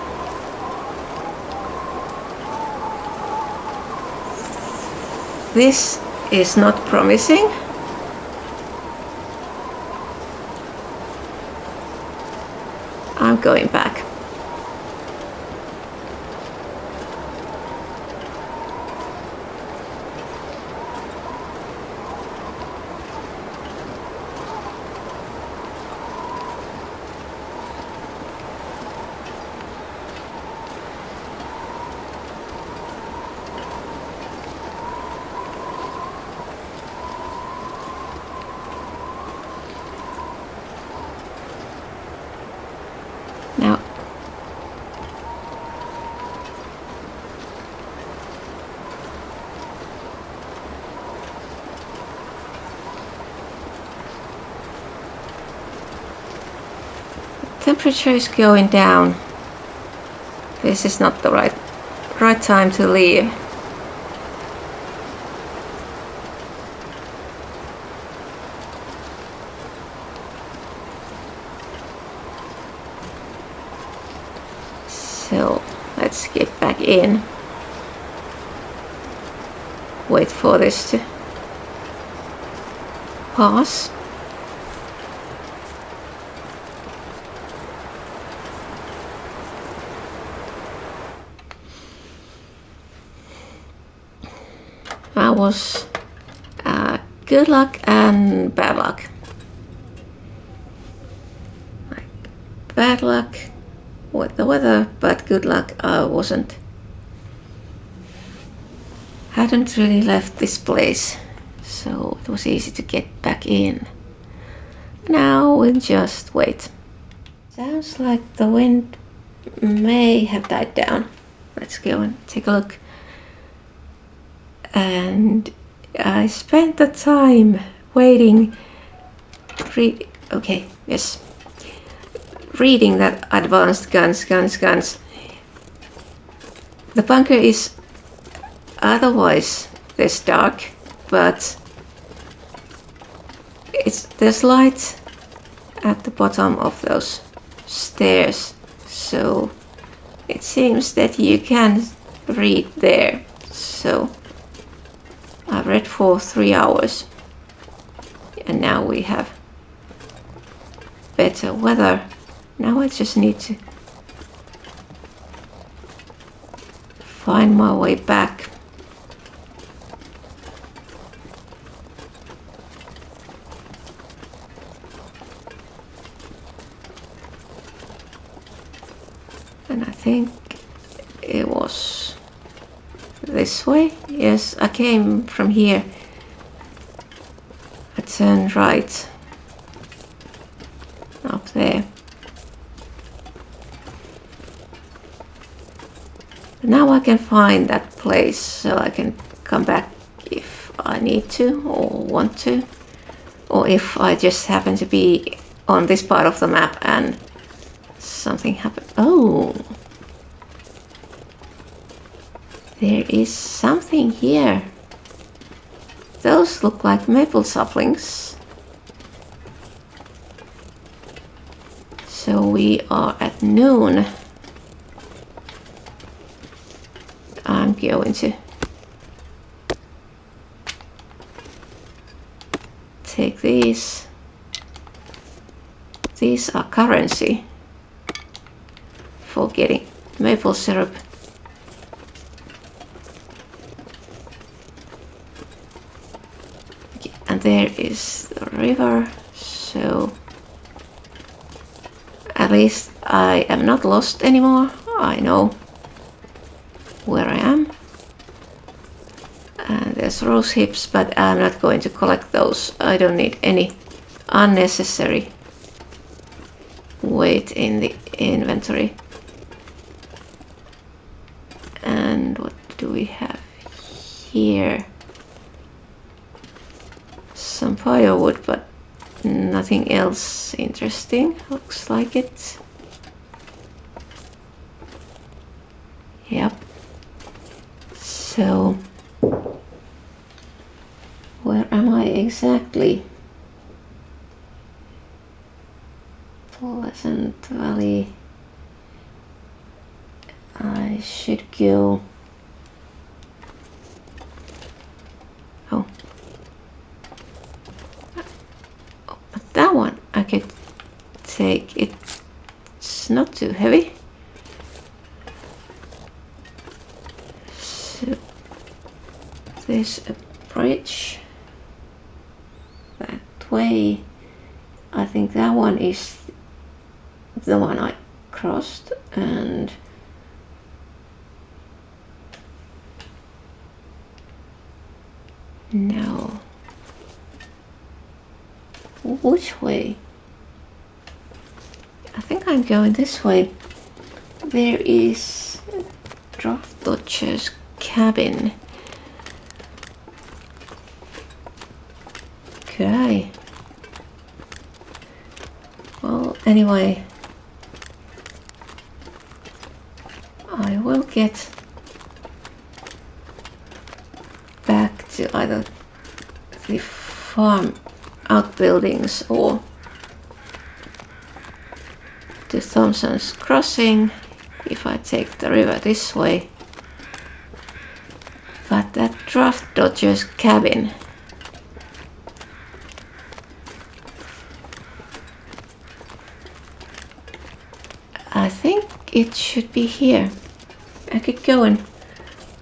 This is not promising. I'm going back. Now, temperature is going down. This is not the right time to leave. So let's get back in. wait for this to pass. That was good luck and bad luck. Like, bad luck with the weather, but good luck I hadn't really left this place, so it was easy to get back in. Now we'll just wait. Sounds like the wind may have died down. Let's go and take a look. And I spent the time waiting, reading that advanced guns. The bunker is otherwise this dark, but there's light at the bottom of those stairs, so it seems that you can read there. So I read for 3 hours, and now we have better weather. Now I just need to find my way back. And I think it was this way. Yes, I came from here. I turned right up there. Now I can find that place, so I can come back if I need to or want to, or if I just happen to be on this part of the map and something happened. Oh, there is something here. Those look like maple saplings. So we are at noon. I'm going to take these. These are currency for getting maple syrup. Okay, and there is the river, so at least I am not lost anymore. I know where I am. And there's rose hips, but I'm not going to collect those. I don't need any unnecessary weight in the inventory. And what do we have here? Some firewood, but nothing else interesting. Looks like it. Yep. So, where am I exactly? Pleasant Valley. I should go. Oh, but that one I could take. It's not too heavy. So there's a bridge that way. I think that one is the one I crossed, and no. Which way? I think I'm going this way. There is Draft Dodger's cabin. Could I? Well, anyway, I will get back to either the farm outbuildings or to Thompson's Crossing if I take the river this way. But that draft dodger's cabin. I think it should be here. I could go and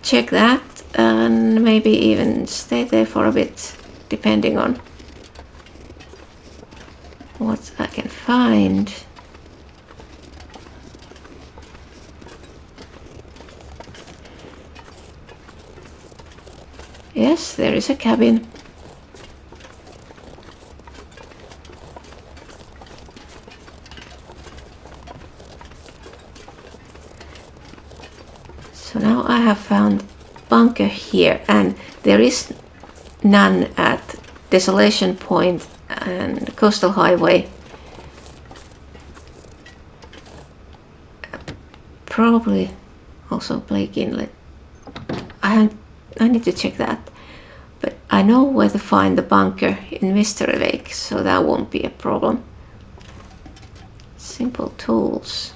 check that and maybe even stay there for a bit, depending on what I can find. Yes, there is a cabin. So now I have found bunker here, and there is none at Desolation Point and Coastal Highway. Probably also Blake Inlet. I need to check that. But I know where to find the bunker in Mystery Lake, so that won't be a problem. Simple tools.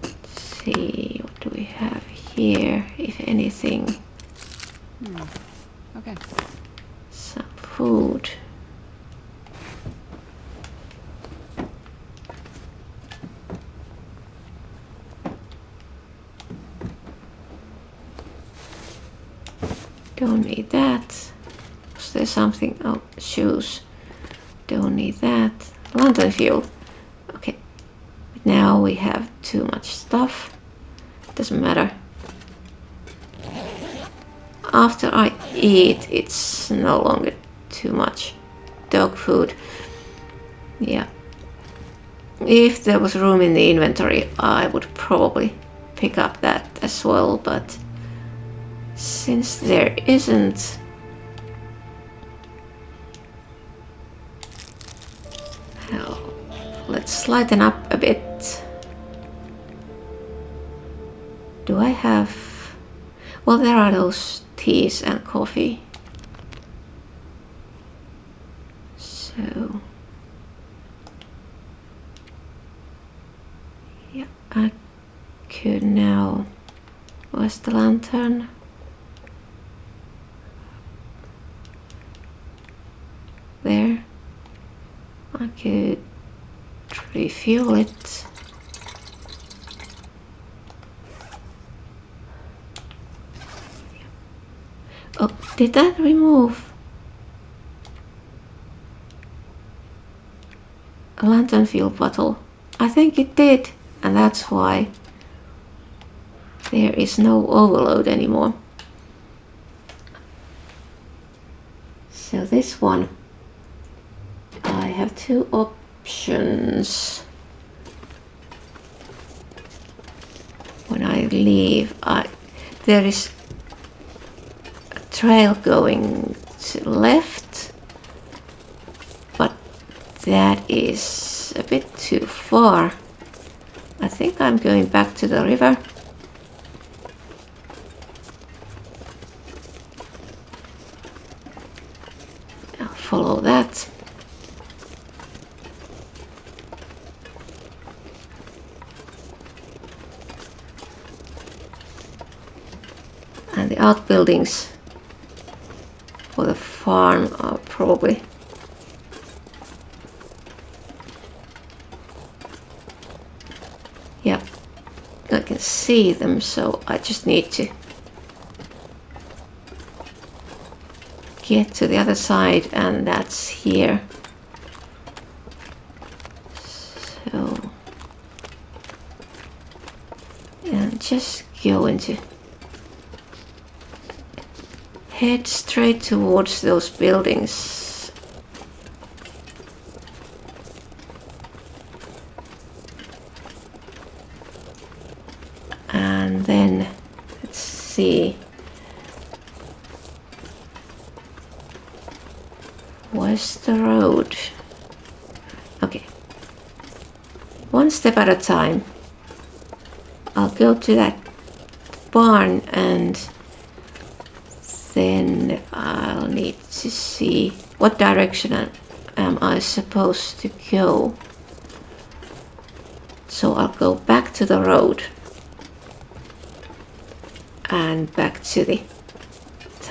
Let's see, what do we have here, if anything? Okay. Some food. Don't need that. Was there something? Oh, shoes. Don't need that. Lantern fuel. Okay. But now we have too much stuff. Doesn't matter. After I eat, it's no longer too much. Dog food. Yeah. If there was room in the inventory, I would probably pick up that as well, but since there isn't, well, let's lighten up a bit. Do I have... Well, there are those teas and coffee. So... yeah, I could now... Where's the lantern? There. I could refuel it. Oh, did that remove a lantern fuel bottle? I think it did, and that's why there is no overload anymore. So this one, I have two options. When I leave, there is a trail going to the left, but that is a bit too far. I think I'm going back to the river. I'll follow that. And the outbuildings for the farm are probably yeah, I can see them, so I just need to get to the other side, and that's here. So, and just going to head straight towards those buildings. And then, let's see. Where's the road? Okay. One step at a time. I'll go to that barn, and then I'll need to see what direction am I supposed to go. So I'll go back to the road and back to the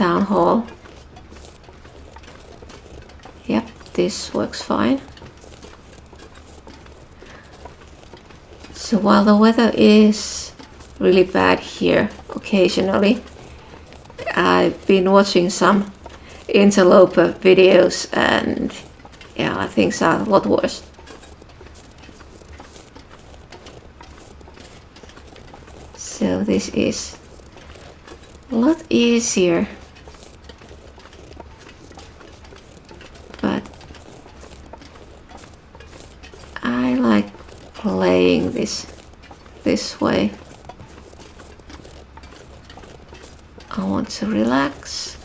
town hall. Yep, this works fine. So while the weather is really bad here occasionally, I've been watching some interloper videos and yeah, things are a lot worse. So this is a lot easier, but I like playing this way. I want to relax.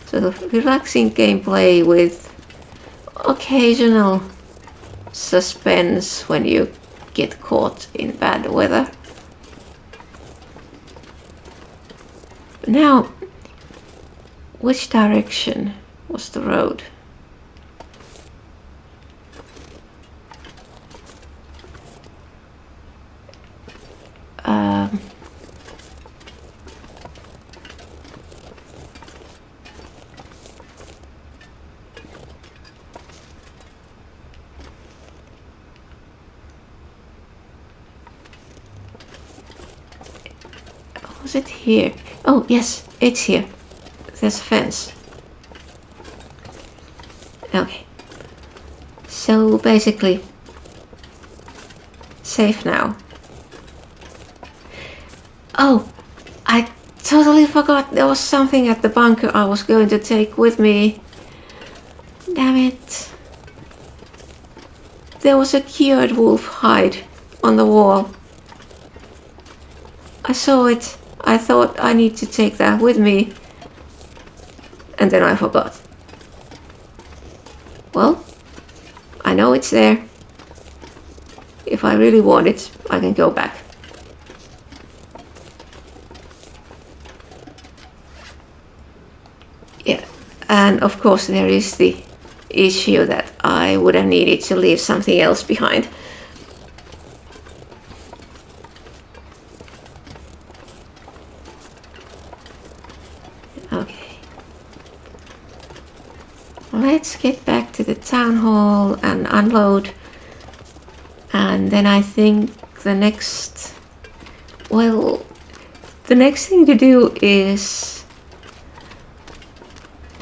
So the relaxing gameplay with occasional suspense when you get caught in bad weather. Now, which direction was the road? Was it here? Oh yes, it's here. There's a fence. Okay. So basically, safe now. Oh, I totally forgot there was something at the bunker I was going to take with me. Damn it. There was a cured wolf hide on the wall. I saw it. I thought I need to take that with me. And then I forgot. Well, I know it's there. If I really want it, I can go back. Yeah, and of course there is the issue that I would have needed to leave something else behind. Okay. Let's get back to the town hall and unload. And then I think the next thing to do is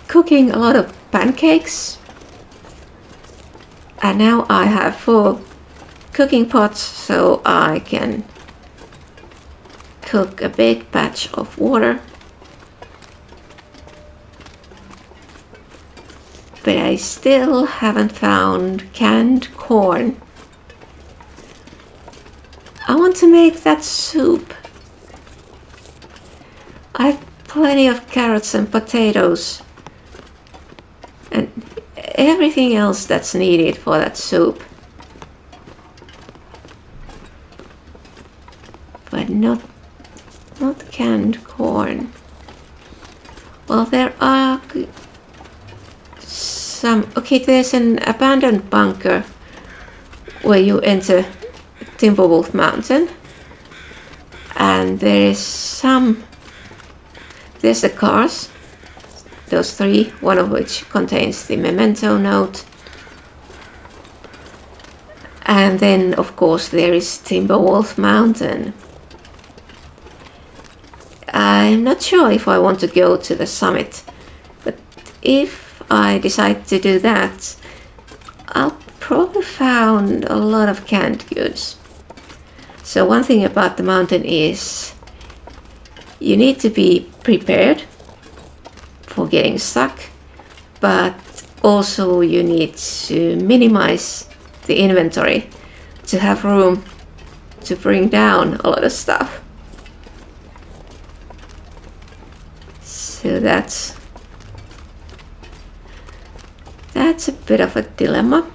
cooking a lot of pancakes. And now I have 4 cooking pots, so I can cook a big batch of water. But I still haven't found canned corn. I want to make that soup. I have plenty of carrots and potatoes and everything else that's needed for that soup. But not canned corn. Well, there are some. Okay, there's an abandoned bunker where you enter Timberwolf Mountain, and there's the cars, those 3, one of which contains the memento note, and then of course there is Timberwolf Mountain. I'm not sure if I want to go to the summit, but if I decide to do that, I'll probably find a lot of canned goods. So one thing about the mountain is you need to be prepared for getting stuck, but also you need to minimize the inventory to have room to bring down a lot of stuff. So that's a bit of a dilemma.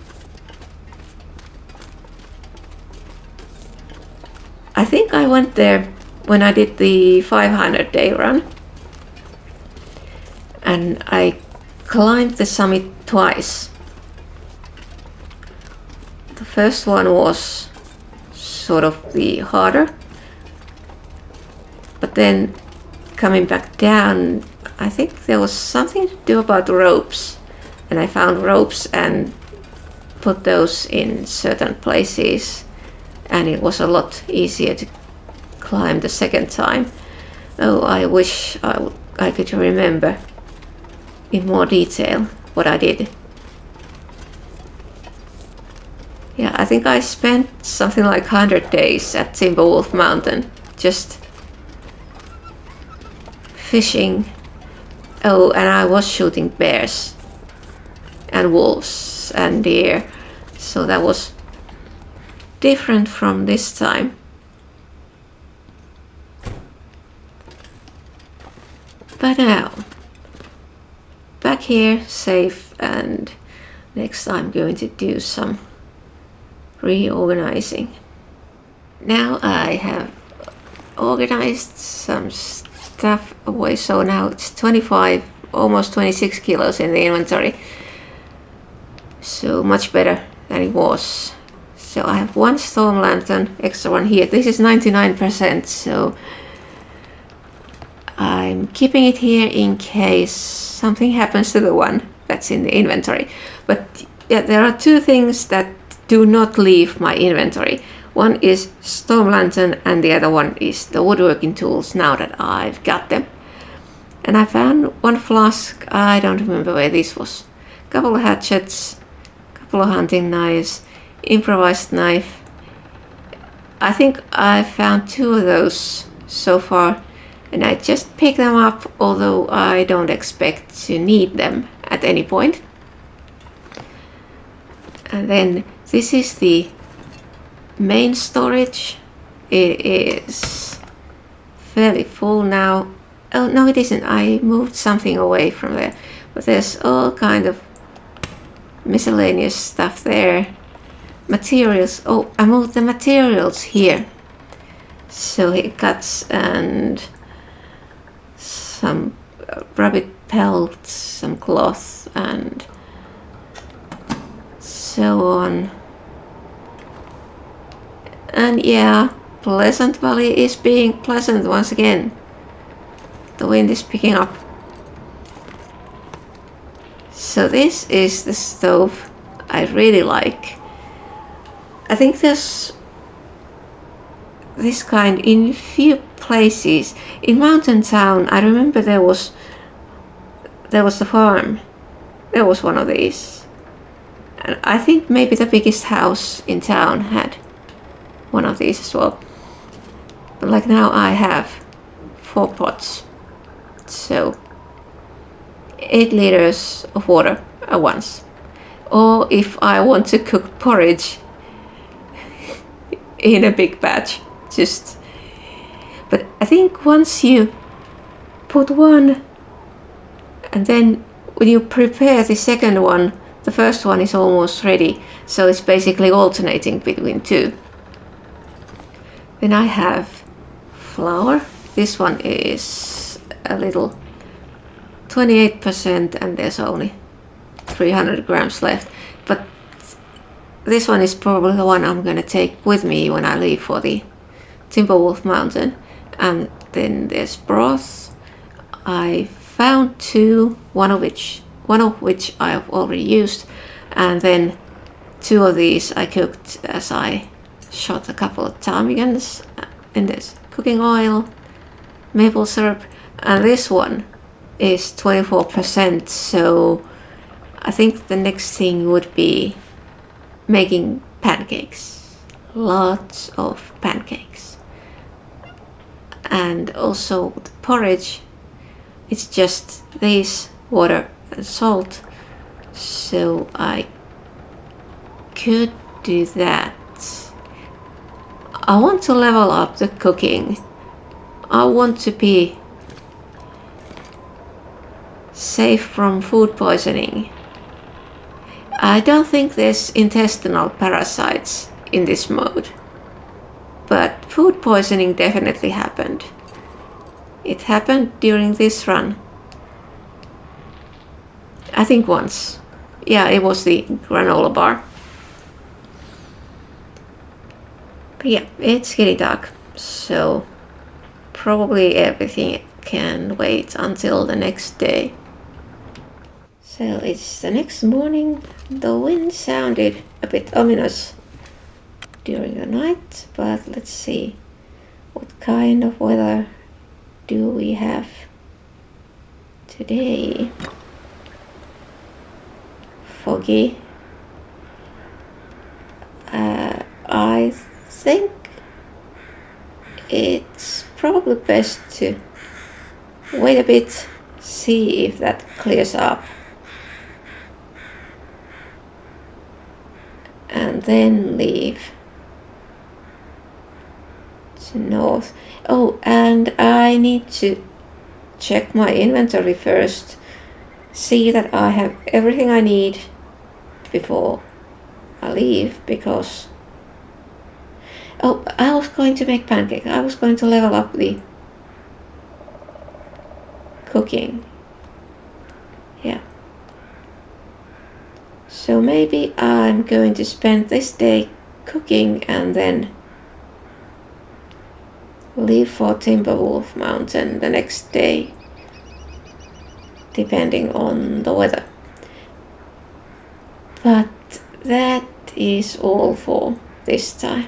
I think I went there when I did the 500-day run, and I climbed the summit twice. The first one was sort of the harder, but then coming back down, I think there was something to do about the ropes, and I found ropes and put those in certain places, and it was a lot easier to climb the second time. Oh, I wish I could remember in more detail what I did. Yeah, I think I spent something like 100 days at Timberwolf Mountain just fishing. Oh, and I was shooting bears and wolves and deer, so that was different from this time. But now, back here, safe, and next I'm going to do some reorganizing. Now I have organized some stuff away, so now it's 25, almost 26 kilos in the inventory. So much better than it was. So I have one storm lantern, extra one here. This is 99%, so I'm keeping it here in case something happens to the one that's in the inventory. But yeah, there are two things that do not leave my inventory. One is storm lantern and the other one is the woodworking tools, now that I've got them. And I found one flask, I don't remember where this was. A couple of hatchets, a couple of hunting knives, improvised knife. I think I found two of those so far, and I just picked them up, although I don't expect to need them at any point. And then this is the main storage. It is fairly full now. Oh no, it isn't. I moved something away from there, but there's all kind of miscellaneous stuff there. Materials. Oh, I moved the materials here. So hit cuts and some rabbit pelts, some cloth, and so on. And yeah, Pleasant Valley is being pleasant once again. The wind is picking up. So this is the stove I really like. I think there's this kind in few places. In Mountain Town, I remember there was the farm. There was one of these. And I think maybe the biggest house in town had one of these as well. But like now I have 4 pots. So 8 liters of water at once. Or if I want to cook porridge in a big batch, but I think once you put one and then when you prepare the second one, the first one is almost ready, so it's basically alternating between two. Then I have flour. This one is a little 28% and there's only 300 grams left, but this one is probably the one I'm gonna take with me when I leave for the Timberwolf Mountain. And then there's broth. I found 2, one of which I've already used, and then 2 of these I cooked as I shot a couple of ptarmigans. And there's cooking oil, maple syrup, and this one is 24%, so I think the next thing would be making pancakes. Lots of pancakes. And also the porridge, it's just this, water and salt, so I could do that. I want to level up the cooking. I want to be safe from food poisoning. I don't think there's intestinal parasites in this mode, but food poisoning definitely happened. It happened during this run. I think once. Yeah, it was the granola bar. But yeah, it's getting dark, so probably everything can wait until the next day. So it's the next morning. The wind sounded a bit ominous during the night, but let's see what kind of weather do we have today. Foggy. I think it's probably best to wait a bit, see if that clears up, and then leave to north. Oh, and I need to check my inventory first, see that I have everything I need before I leave, because I was going to make pancakes. I was going to level up the cooking. Yeah. So maybe I'm going to spend this day cooking and then leave for Timberwolf Mountain the next day, depending on the weather. But that is all for this time.